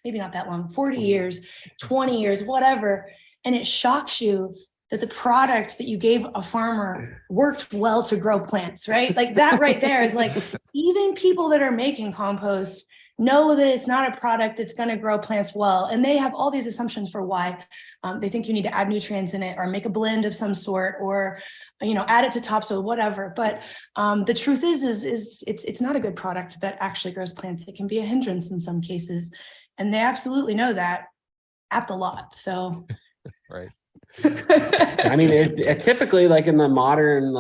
maybe not that long, 40 years, 20 years, whatever. And it shocks you that the product that you gave a farmer worked well to grow plants, right? Like that right there is like, even people that are making compost know that it's not a product that's going to grow plants well. And they have all these assumptions for why they think you need to add nutrients in it or make a blend of some sort, or, add it to topsoil, whatever. But the truth is it's not a good product that actually grows plants. It can be a hindrance in some cases. And they absolutely know that at the lot. So.
Right.
I mean, it's typically like in the modern,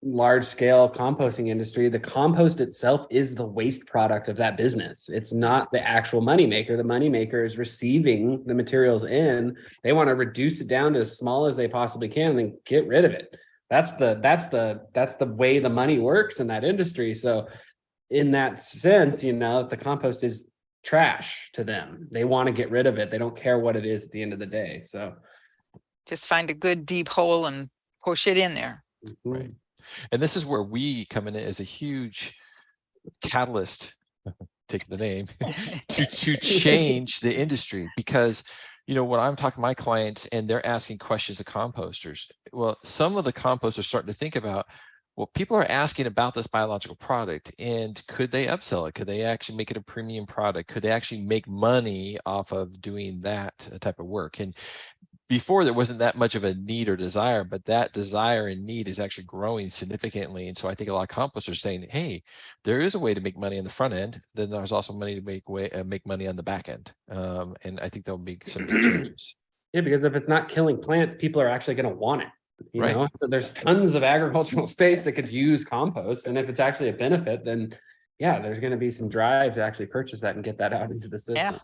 large scale composting industry, the compost itself is the waste product of that business. It's not the actual moneymaker. The moneymaker is receiving the materials in. They want to reduce it down to as small as they possibly can and then get rid of it. That's the way the money works in that industry. So in that sense, the compost is trash to them. They want to get rid of it. They don't care what it is at the end of the day. So
just find a good deep hole and push it in there.
Right. And this is where we come in as a huge catalyst, take the name, to change the industry. Because when I'm talking to my clients and they're asking questions of composters, well, some of the composters are starting to think about, well, people are asking about this biological product, and could they upsell it? Could they actually make it a premium product? Could they actually make money off of doing that type of work? And before, there wasn't that much of a need or desire, but that desire and need is actually growing significantly. And so I think a lot of composters are saying, hey, there is a way to make money on the front end. Then there's also money to make money on the back end. And I think there'll be some big changes.
Yeah, because if it's not killing plants, people are actually going to want it. You
Right.
know, so there's tons of agricultural space that could use compost. And if it's actually a benefit, then yeah, there's going to be some drive to actually purchase that and get that out into the system.
Yeah.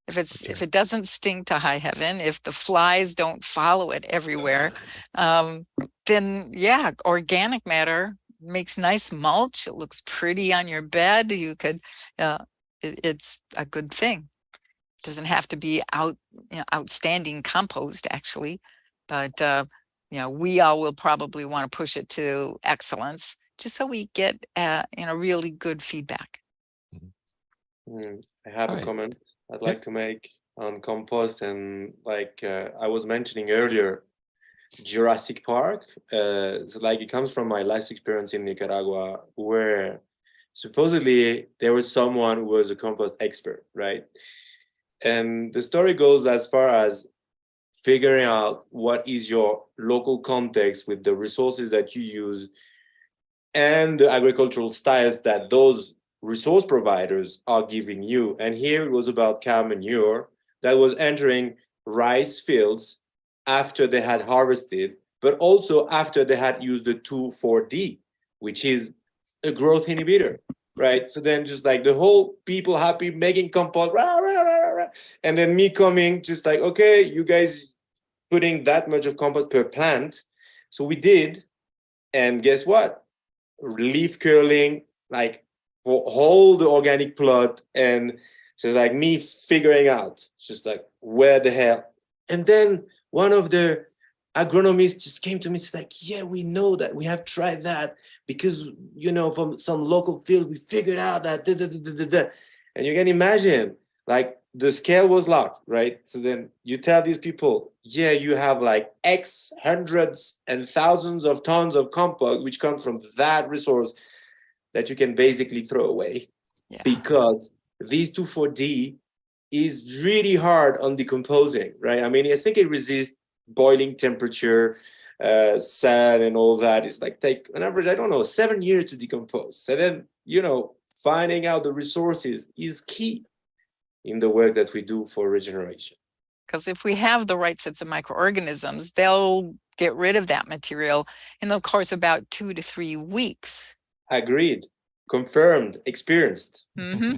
If it doesn't stink to high heaven, if the flies don't follow it everywhere, then yeah, organic matter makes nice mulch. It looks pretty on your bed. You could, it's a good thing. It doesn't have to be outstanding compost actually, but we all will probably want to push it to excellence, just so we get really good feedback.
I have a comment I'd like to make on compost, and I was mentioning earlier, Jurassic Park. It comes from my last experience in Nicaragua, where supposedly there was someone who was a compost expert, right? And the story goes as far as figuring out what is your local context with the resources that you use and the agricultural styles that those resource providers are giving you. And here it was about cow manure that was entering rice fields after they had harvested, but also after they had used the 2,4-D, which is a growth inhibitor, right? So then just the whole people happy making compost, rah, rah, rah, rah, and then me coming just okay, you guys putting that much of compost per plant. So we did, and guess what? Leaf curling, for all the organic plot, and just me figuring out just where the hell. And then one of the agronomists just came to me, it's yeah, we know that, we have tried that because from some local field we figured out that and you can imagine the scale was locked, right? So then you tell these people, yeah, you have X hundreds and thousands of tons of compost which comes from that resource that you can basically throw away, because these 2,4-D is really hard on decomposing, right? I mean, I think it resists boiling temperature, sand and all that. It's take on average, 7 years to decompose. So then, finding out the resources is key in the work that we do for regeneration.
Because if we have the right sets of microorganisms, they'll get rid of that material in the course of about 2 to 3 weeks.
Agreed, confirmed, experienced.
Mm-hmm.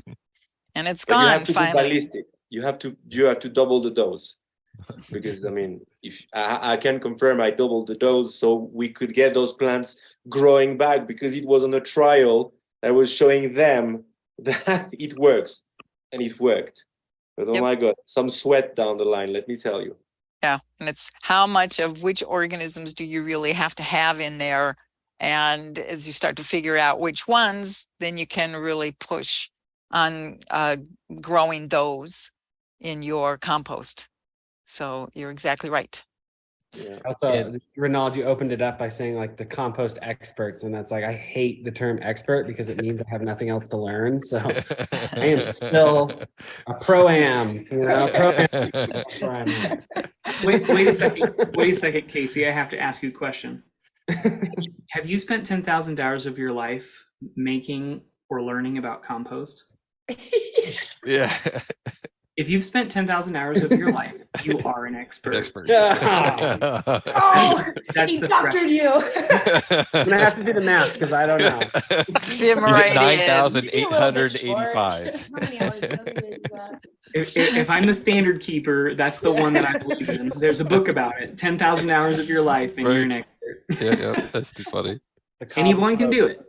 And it's
But
gone
you have to
finally.
Be ballistic. You have to double the dose, because if I can confirm, I doubled the dose so we could get those plants growing back, because it was on a trial that was showing them that it works, and it worked. But oh my God, some sweat down the line, let me tell you.
Yeah, and it's how much of which organisms do you really have to have in there? And as you start to figure out which ones, then you can really push on growing those in your compost. So you're exactly right.
Yeah.
Also, Ronald, you opened it up by saying the compost experts, and that's I hate the term expert because it means I have nothing else to learn. So I am still a pro-am,
Wait a second, Casey. I have to ask you a question. Have you spent 10,000 hours of your life making or learning about compost?
Yeah.
If you've spent 10,000 hours of your life, you are an expert.
He doctored you.
I'm gonna have to do the math because I don't know.
Jim, right
9,885.
If I'm the standard keeper, that's the one that I believe in. There's a book about it. 10,000 hours of your life, and you're an expert.
Yeah, that's too funny.
Anyone can do it.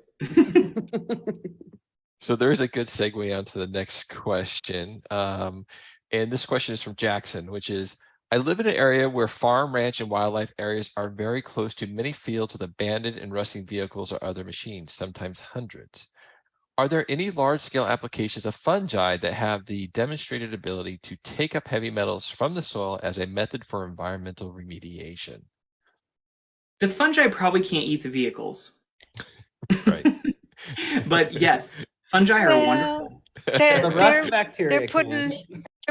So there's a good segue onto the next question. And this question is from Jackson, which is, I live in an area where farm, ranch, and wildlife areas are very close to many fields with abandoned and rusting vehicles or other machines, sometimes hundreds. Are there any large-scale applications of fungi that have the demonstrated ability to take up heavy metals from the soil as a method for environmental remediation?
The fungi probably can't eat the vehicles.
Right.
But yes, fungi are wonderful.
They're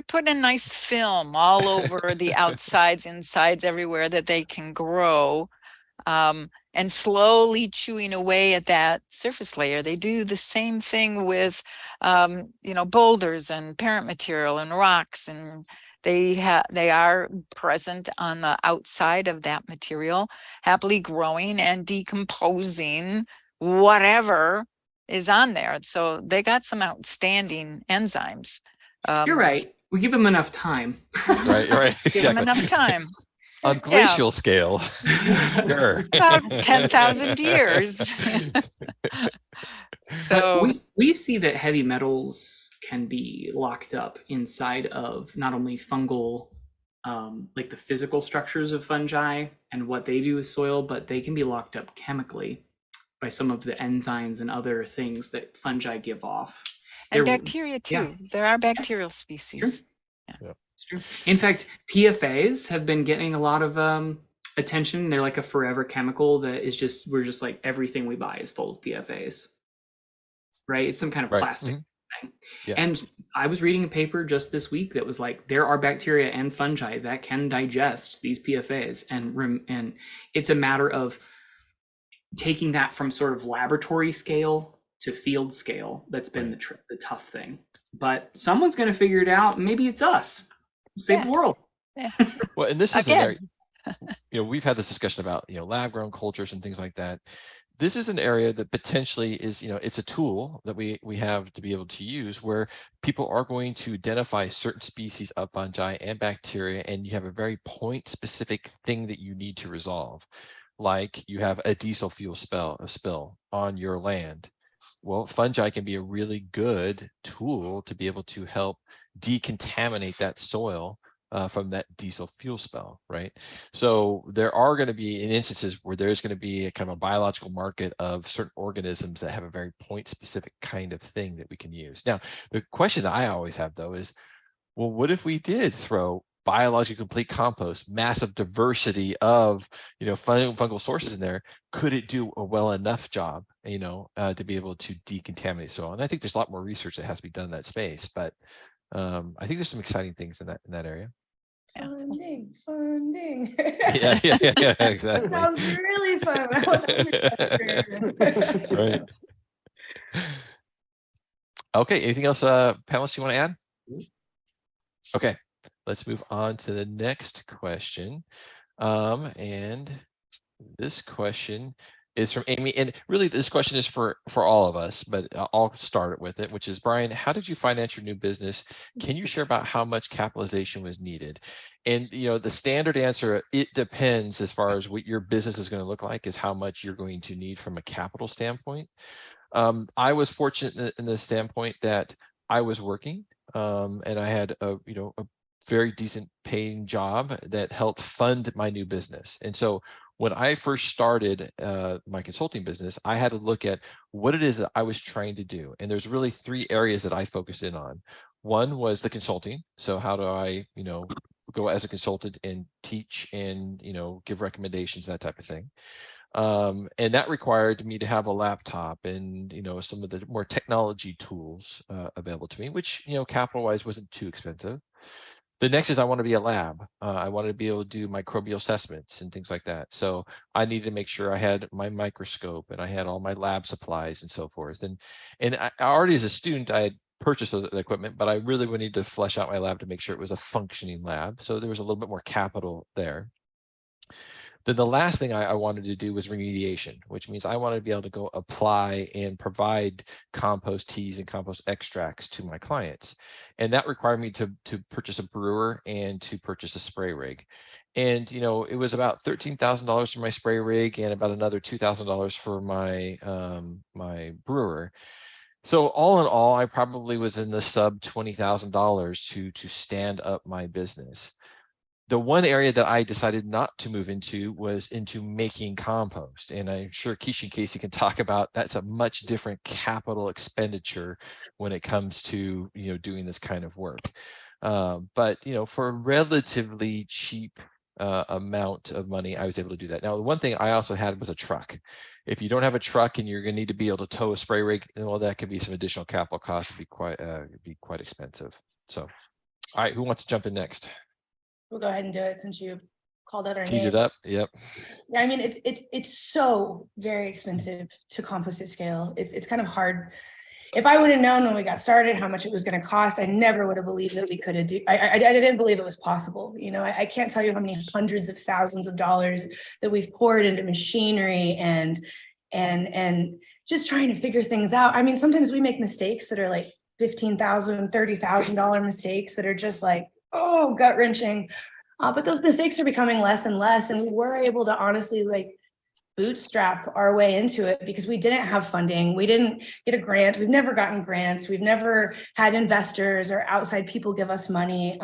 putting a nice film all over the outsides, insides, everywhere that they can grow, and slowly chewing away at that surface layer. They do the same thing with, boulders and parent material and rocks, and they are present on the outside of that material, happily growing and decomposing whatever is on there. So they got some outstanding enzymes.
You're right. We give them enough time.
Right, exactly.
Give them enough time.
On glacial scale, sure.
About 10,000 years. So
we see that heavy metals can be locked up inside of not only fungal, like the physical structures of fungi and what they do with soil, but they can be locked up chemically by some of the enzymes and other things that fungi give off.
And bacteria too. Yeah. There are bacterial species.
Yeah. It's true. In fact, PFAs have been getting a lot of attention. They're like a forever chemical that is just, we're just like, everything we buy is full of PFAs, right? It's some kind of plastic thing. Yeah. And I was reading a paper just this week that was like, there are bacteria and fungi that can digest these PFAs, and it's a matter of taking that from sort of laboratory scale to field scale. That's been the tough thing, but someone's going to figure it out. Maybe it's us. Save the world.
Yeah.
Well, and this is an area, we've had this discussion about, lab grown cultures and things like that. This is an area that potentially is, it's a tool that we have to be able to use, where people are going to identify certain species of fungi and bacteria, and you have a very point specific thing that you need to resolve. Like you have a diesel fuel spill on your land. Well, fungi can be a really good tool to be able to help decontaminate that soil from that diesel fuel spill, right? So there are going to be instances where there's going to be a kind of a biological market of certain organisms that have a very point specific kind of thing that we can use. Now, the question that I always have though is, well, what if we did throw biologically complete compost, massive diversity of fungal sources in there? Could it do a well enough job, to be able to decontaminate soil? And I think there's a lot more research that has to be done in that space, but I think there's some exciting things in that area.
Funding.
Yeah, exactly.
Sounds really fun.
Right. Okay, anything else, panelists, you want to add? Okay, let's move on to the next question. And this question is from Amy, and really this question is for all of us, but I'll start with it, which is, Brian, how did you finance your new business? Can you share about how much capitalization was needed? And the standard answer, it depends, as far as what your business is going to look like, is how much you're going to need from a capital standpoint. I was fortunate in the standpoint that I was working, and I had a very decent paying job that helped fund my new business. And so when I first started my consulting business, I had to look at what it is that I was trying to do. And there's really three areas that I focused in on. One was the consulting. So how do I, go as a consultant and teach and, give recommendations, that type of thing. And that required me to have a laptop and, some of the more technology tools available to me, which, capital-wise wasn't too expensive. The next is I want to be a lab. I wanted to be able to do microbial assessments and things like that. So I needed to make sure I had my microscope and I had all my lab supplies and so forth. And I already, as a student, I had purchased the equipment, but I really would need to flesh out my lab to make sure it was a functioning lab. So there was a little bit more capital there. Then the last thing I wanted to do was remediation, which means I wanted to be able to go apply and provide compost teas and compost extracts to my clients. And that required me to purchase a brewer and to purchase a spray rig. And, it was about $13,000 for my spray rig and about another $2,000 for my, my brewer. So all in all, I probably was in the sub $20,000 to stand up my business. The one area that I decided not to move into was into making compost. And I'm sure Keisha and Casey can talk about that's a much different capital expenditure when it comes to, doing this kind of work. But, for a relatively cheap amount of money, I was able to do that. Now, the one thing I also had was a truck. If you don't have a truck and you're going to need to be able to tow a spray rig, well, that could be some additional capital costs. It'd be quite expensive. So, all right, who wants to jump in next?
We'll go ahead and do it since you called out our
Teed
name.
it up. Yep.
Yeah, I mean, it's so very expensive to compost at scale. It's kind of hard. If I would have known when we got started how much it was going to cost, I never would have believed that we could have I didn't believe it was possible. I can't tell you how many hundreds of thousands of dollars that we've poured into machinery and just trying to figure things out. I mean, sometimes we make mistakes that are like $15,000, $30,000 mistakes that are just like, oh, gut wrenching. But those mistakes are becoming less and less. And we were able to honestly bootstrap our way into it because we didn't have funding. We didn't get a grant. We've never gotten grants. We've never had investors or outside people give us money.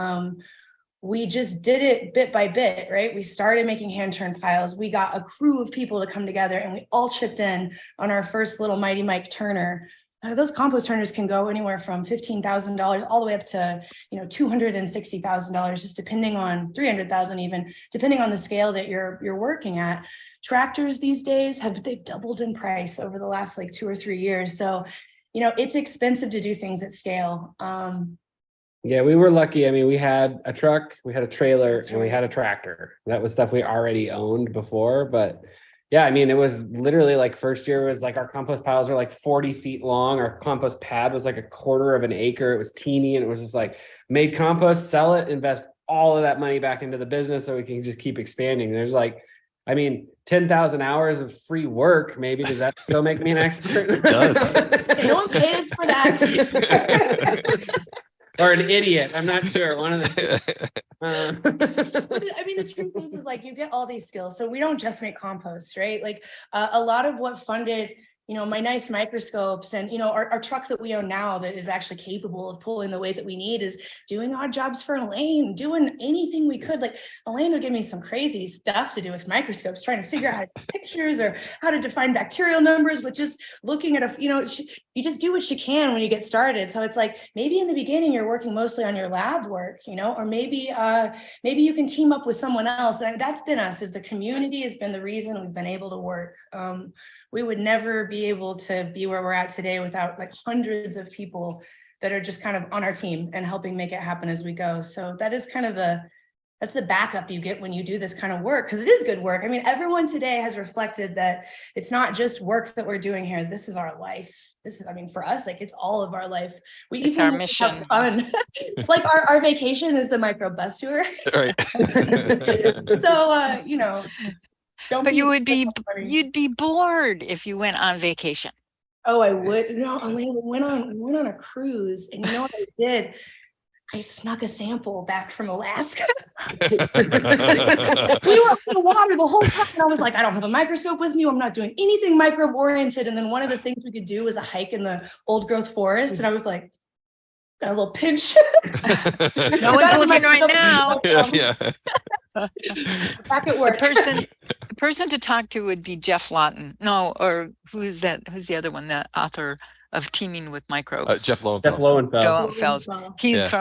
We just did it bit by bit, right? We started making hand-turned piles. We got a crew of people to come together and we all chipped in on our first little Mighty Mike turner. Those compost turners can go anywhere from $15,000 all the way up to, $260,000, just depending on $300,000 even, depending on the scale that you're working at. Tractors these days they've doubled in price over the last 2 or 3 years. So, it's expensive to do things at scale.
Yeah, we were lucky. I mean, we had a truck, we had a trailer, and we had a tractor. That was stuff we already owned before, but yeah, I mean, it was literally first year was our compost piles were 40 feet long. Our compost pad was a quarter of an acre. It was teeny and it was just made compost, sell it, invest all of that money back into the business so we can just keep expanding. There's 10,000 hours of free work. Maybe does that still make me an expert?
It does.
No one pays for that.
Or an idiot. I'm not sure. One of the two.
I mean, the truth is you get all these skills. So we don't just make compost, right? A lot of what funded, my nice microscopes and, our truck that we own now that is actually capable of pulling the weight that we need is doing odd jobs for Elaine, doing anything we could. Elaine would give me some crazy stuff to do with microscopes, trying to figure out how to take pictures or how to define bacterial numbers with just looking at you just do what you can when you get started. So it's maybe in the beginning you're working mostly on your lab work, or maybe you can team up with someone else. And that's been us, is the community has been the reason we've been able to work. We would never be able to be where we're at today without hundreds of people that are just kind of on our team and helping make it happen as we go. So that is kind of that's the backup you get when you do this kind of work, because it is good work. I mean, everyone today has reflected that it's not just work that we're doing here. This is our life. For us, it's all of our life.
It's our mission.
Fun. our vacation is the micro bus tour.
Right.
So,
but you'd be bored if you went on vacation.
Oh, I would. No, Elaine, we went on a cruise, and you know what I did? I snuck a sample back from Alaska. We were in the water the whole time, and I was like, I don't have a microscope with me. I'm not doing anything microbe oriented. And then one of the things we could do was a hike in the old growth forest, and I was like, got a little pinch.
No one's looking right now.
Yeah.
Back at work.
The person to talk to would be Jeff Lawton. No, or who's that? Who's the other one? The author of Teaming with Microbes.
Jeff Lowenfels.
Jeff Lowenfels.
He's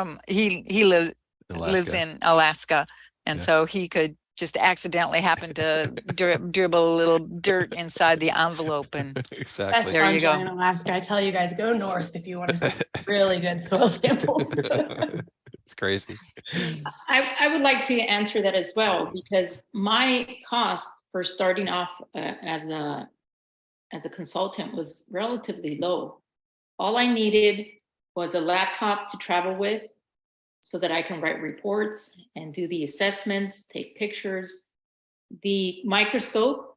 lives in Alaska, and so he could just accidentally happen to dribble a little dirt inside the envelope, and
exactly.
There you go.
In Alaska, I tell you guys, go north if you want to see really good soil samples.
It's crazy.
I would like to answer that as well, because my cost for starting off as a consultant was relatively low. All I needed was a laptop to travel with so that I can write reports and do the assessments, take pictures, the microscope,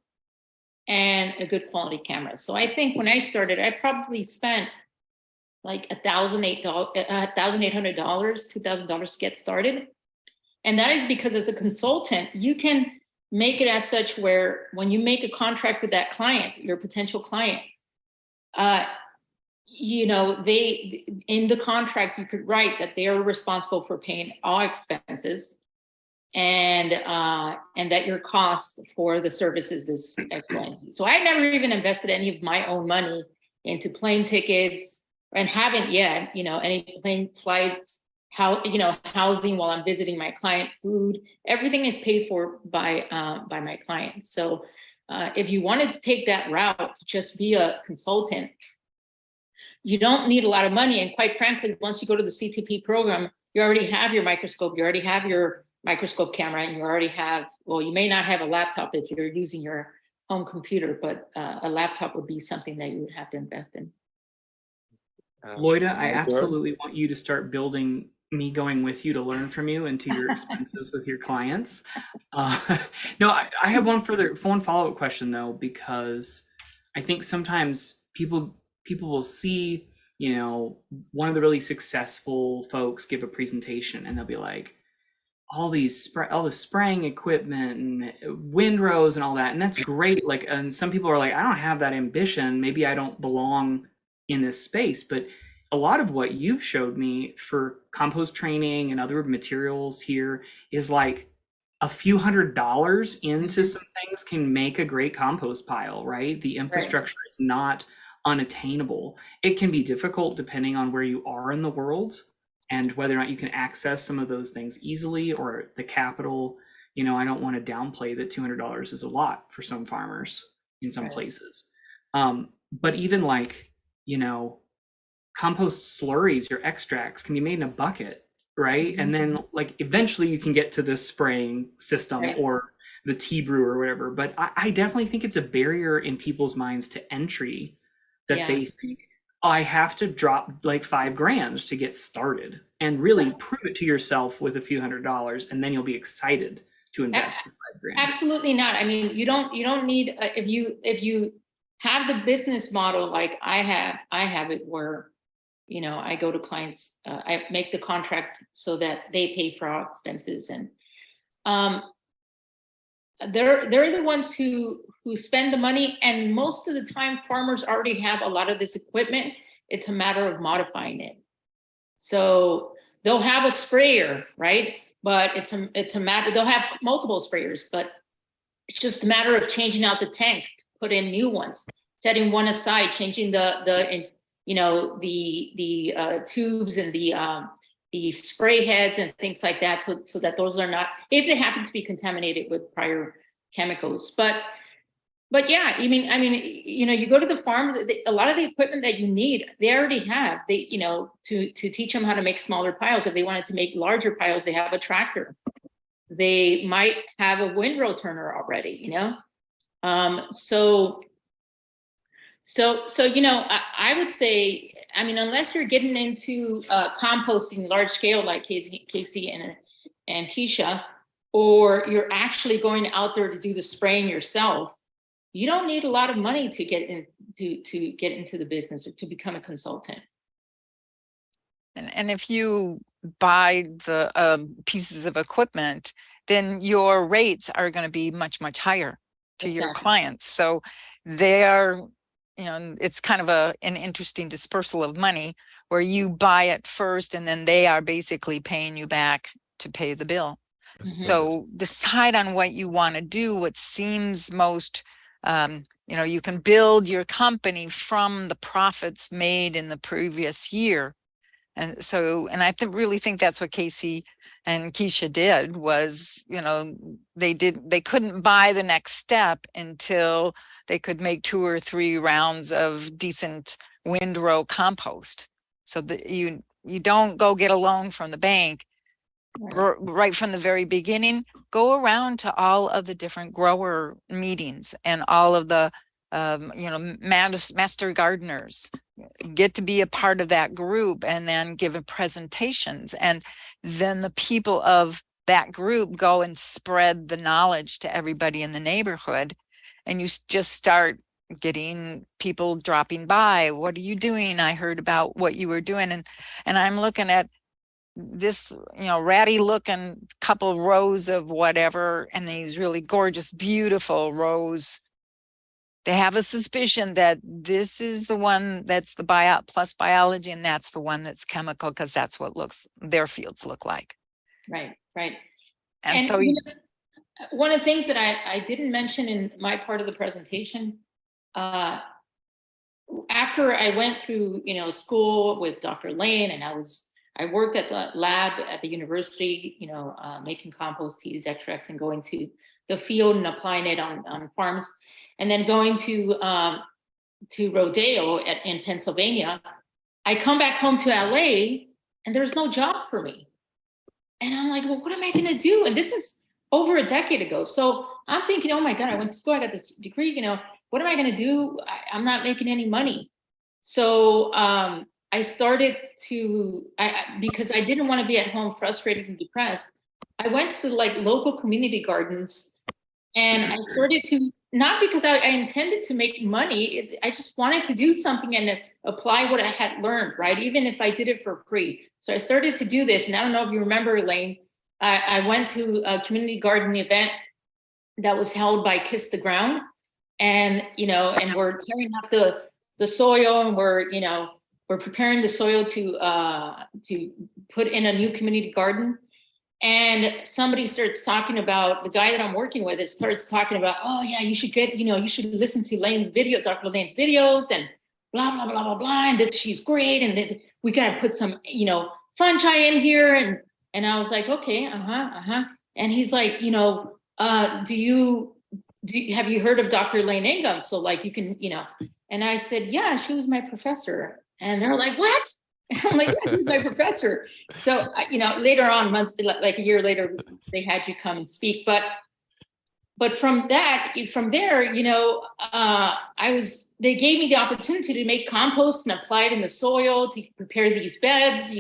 and a good quality camera. So I think when I started, I probably spent $1,800, $2,000 to get started. And that is because as a consultant, you can make it as such where when you make a contract with that client, your potential client, you know, they, in the contract, you could write that they are responsible for paying all expenses, and that your cost for the services is X, Y, and Z. So I never even invested any of my own money into plane tickets, and haven't yet, you know, any plane flights, you know, housing while I'm visiting my client, food, everything is paid for by my clients. So if you wanted to take that route to just be a consultant, you don't need a lot of money. And quite frankly, once you go to the CTP program, you already have your microscope, you already have your microscope camera, and you already have, well, you may not have a laptop if you're using your home computer, but a laptop would be something that you would have to invest in.
Loida, I absolutely want you to start building me going with you to learn from you into your expenses with your clients. No, I have one follow-up question though, because I think sometimes people will see, you know, one of the really successful folks give a presentation and they'll be like, all the spraying equipment and windrows and all that, and that's great. Like, and some people are like, I don't have that ambition. Maybe I don't belong in this space. But a lot of what you've showed me for compost training and other materials here is like a few $100s into some things can make a great compost pile, right? The infrastructure is not unattainable. It can be difficult depending on where you are in the world and whether or not you can access some of those things easily, or the capital. You know, I don't want to downplay that $200 is a lot for some farmers in some places. But even like, you know, compost slurries or extracts can be made in a bucket, right? And then like eventually you can get to this spraying system or the tea brew or whatever. But I definitely think it's a barrier in people's minds to entry that they think, oh, I have to drop like $5,000 to get started, and really prove it to yourself with a few $100s, and then you'll be excited to invest the $5,000.
Absolutely not. I mean, you don't need, if you have the business model like I have it, where, you know, I go to clients, I make the contract so that they pay for our expenses, and they're the ones who spend the money, and most of the time farmers already have a lot of this equipment. It's a matter of modifying it. So they'll have a sprayer, right? But it's a matter, they'll have multiple sprayers, but it's just a matter of changing out the tanks, put in new ones, setting one aside, changing the you know, the tubes and the spray heads and things like that, so that those are not, if they happen to be contaminated with prior chemicals. But yeah, I mean, you know, you go to the farm, a lot of the equipment that you need, they already have. They, you know, to teach them how to make smaller piles. If they wanted to make larger piles, they have a tractor. They might have a windrow turner already, you know. So you know, I would say, I mean, unless you're getting into composting large scale like Casey and Keisha, or you're actually going out there to do the spraying yourself, you don't need a lot of money to get into the business or to become a consultant.
And if you buy the pieces of equipment, then your rates are going to be much higher to your clients. So they're, you know, it's kind of an interesting dispersal of money where you buy it first and then they are basically paying you back to pay the bill. So decide on what you want to do, what seems most, you know, you can build your company from the profits made in the previous year. And so, and I really think that's what Casey and Keisha did, was, you know, they couldn't buy the next step until they could make 2 or 3 rounds of decent windrow compost. So that you don't go get a loan from the bank right from the very beginning. Go around to all of the different grower meetings and all of the you know, master gardeners, get to be a part of that group, and then give presentations, and then the people of that group go and spread the knowledge to everybody in the neighborhood, and you just start getting people dropping by. What are you doing? I heard about what you were doing, and I'm looking at this, you know, ratty looking couple rows of whatever, and these really gorgeous, beautiful rows They have a suspicion that this is the one that's the bio plus biology, and that's the one that's chemical, because that's what their fields look like.
Right, right.
And so
you know, one of the things that I didn't mention in my part of the presentation, after I went through, school with Dr. Lane, and I worked at the lab at the university, making compost teas, extracts, and going to the field and applying it on farms, and then going to Rodeo in Pennsylvania. I come back home to LA, and there's no job for me. And I'm like, well, what am I going to do? And this is over a decade ago. So I'm thinking, oh my God, I went to school, I got this degree, what am I going to do? I'm not making any money. So I started to, because I didn't want to be at home frustrated and depressed, I went to the local community gardens, and I started to, not because I intended to make money, I just wanted to do something and apply what I had learned, right? Even if I did it for free. So I started to do this, and I don't know if you remember, Elaine, I went to a community garden event that was held by Kiss the Ground, and and we're tearing up the soil, and we're preparing the soil to put in a new community garden. And somebody starts talking about, the guy that I'm working with, starts talking about, oh yeah, you should listen to Dr. Lane's videos, and blah, blah, blah, blah, blah, and that she's great, and that we gotta put some, fungi in here. And I was like, okay, And he's like, have you heard of Dr. Lane Engum? So you can, and I said, yeah, she was my professor. And they're like, what? I'm like, yeah, she's my professor. So, later on, months, like a year later, they had you come and speak. But from there, they gave me the opportunity to make compost and apply it in the soil to prepare these beds,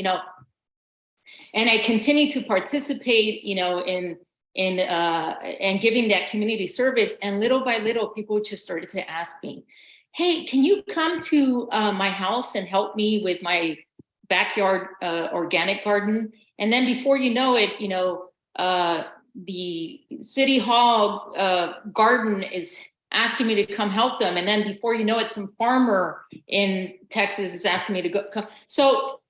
and I continue to participate, in giving that community service. And little by little, people just started to ask me, hey, can you come to my house and help me with my backyard organic garden? And then before you know it, the city hall garden is asking me to come help them. And then before you know it, some farmer in Texas is asking me to come. So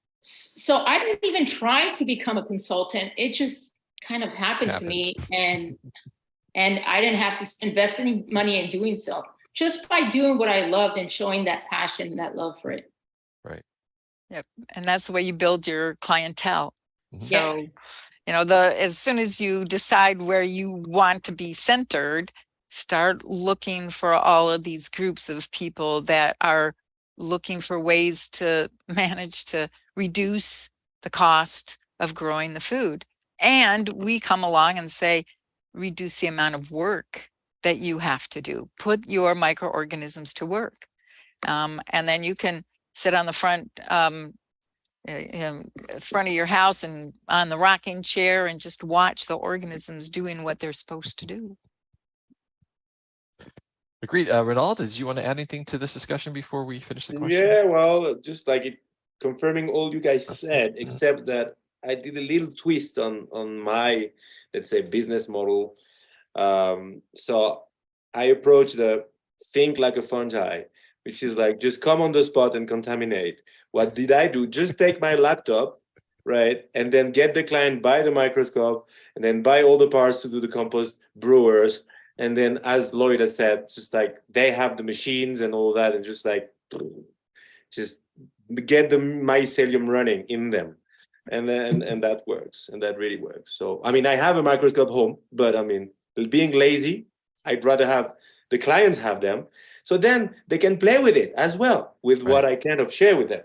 I didn't even try to become a consultant. It just kind of happened to me, and I didn't have to invest any money in doing so, just by doing what I loved and showing that passion and that love for it.
Right.
Yep. And that's the way you build your clientele.
Mm-hmm.
So, as soon as you decide where you want to be centered, start looking for all of these groups of people that are looking for ways to manage to reduce the cost of growing the food. And we come along and say, reduce the amount of work that you have to do. Put your microorganisms to work. And then you can sit on the front of your house and on the rocking chair and just watch the organisms doing what they're supposed to do.
Agreed. Ronald, did you want to add anything to this discussion before we finish the question?
Yeah, well, just confirming all you guys said, except that I did a little twist on my, let's say, business model. So I approached the think like a fungi, which is just come on the spot and contaminate. What did I do? Just take my laptop, right? And then get the client, buy the microscope, and then buy all the parts to do the compost brewers. And then, as Loida said, just they have the machines and all that, and just get the mycelium running in them. And that works, and that really works. So, I have a microscope home, but being lazy, I'd rather have the clients have them. So then they can play with it as well, with what I kind of share with them.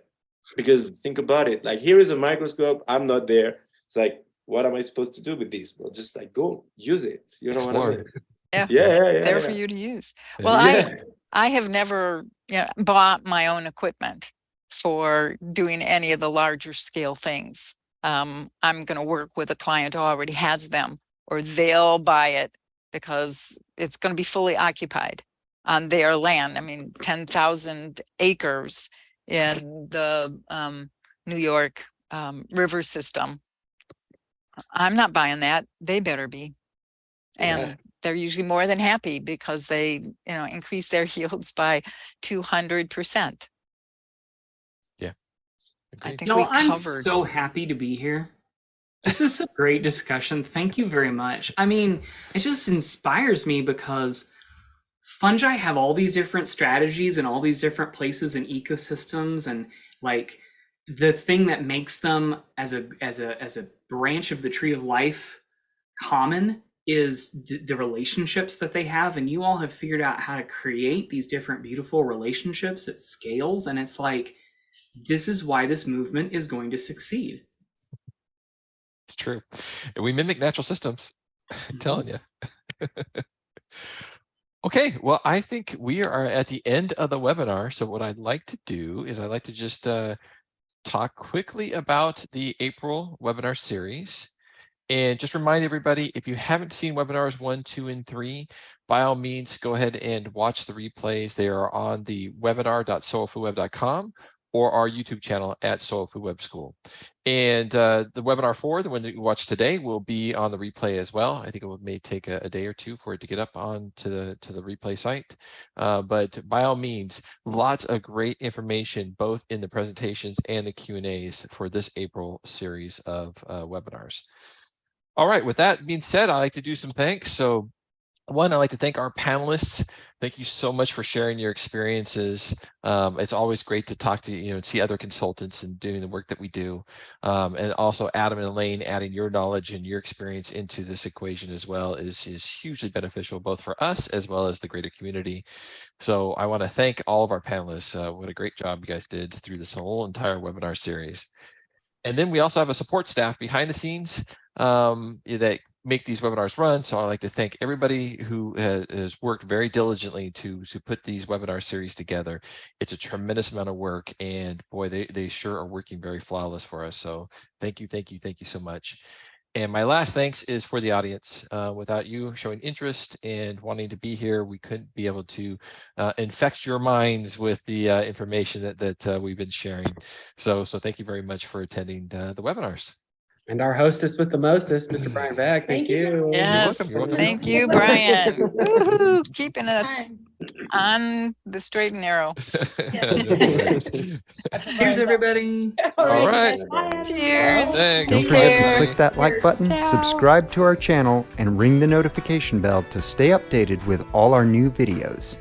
Because think about it, here is a microscope, I'm not there. It's what am I supposed to do with this? Well, just go use it. You know
Explore.
what I mean?
Yeah,
yeah,
there for you to use. Well, I have never bought my own equipment for doing any of the larger scale things. I'm going to work with a client who already has them, or they'll buy it because it's going to be fully occupied on their land. 10,000 acres in the New York river system. I'm not buying that. They better be. And they're usually more than happy because they, increase their yields by 200%.
Yeah.
I think
No,
we
I'm
covered.
so happy to be here. This is a great discussion. Thank you very much. I mean, it just inspires me because fungi have all these different strategies in all these different places and ecosystems, and like the thing that makes them as a branch of the tree of life common is the relationships that they have, and you all have figured out how to create these different beautiful relationships at scales, and it's like, this is why this movement is going to succeed.
It's true. And we mimic natural systems. I'm telling you. Okay, well, I think we are at the end of the webinar. So what I'd like to do is I'd like to just talk quickly about the April webinar series. And just remind everybody, if you haven't seen webinars 1, 2, and 3, by all means, go ahead and watch the replays. They are on the webinar.soilfoodweb.com or our YouTube channel at Soil Food Web School. And the webinar 4, the one that you watched today, will be on the replay as well. I think it may take a day or two for it to get up onto the replay site. But by all means, lots of great information, both in the presentations and the Q&As for this April series of webinars. All right, with that being said, I'd like to do some thanks. So one, I'd like to thank our panelists. Thank you so much for sharing your experiences. It's always great to talk to, and see other consultants and doing the work that we do. And also Adam and Elaine adding your knowledge and your experience into this equation as well is hugely beneficial, both for us as well as the greater community. So I want to thank all of our panelists. What a great job you guys did through this whole entire webinar series. And then we also have a support staff behind the scenes that make these webinars run. So I'd like to thank everybody who has worked very diligently to put these webinar series together. It's a tremendous amount of work, and boy, they sure are working very flawless for us. So thank you so much. And my last thanks is for the audience. Without you showing interest and wanting to be here, we couldn't be able to infect your minds with the information that we've been sharing. So thank you very much for attending the webinars.
And our hostess with the mostest, Mr. Brian Beck. Thank you.
Yes,
You're welcome.
thank you, Brian. Woo-hoo, keeping us on the straight and narrow.
Cheers, everybody.
All right.
Cheers.
Thanks.
Don't forget to click that like button, subscribe to our channel, and ring the notification bell to stay updated with all our new videos.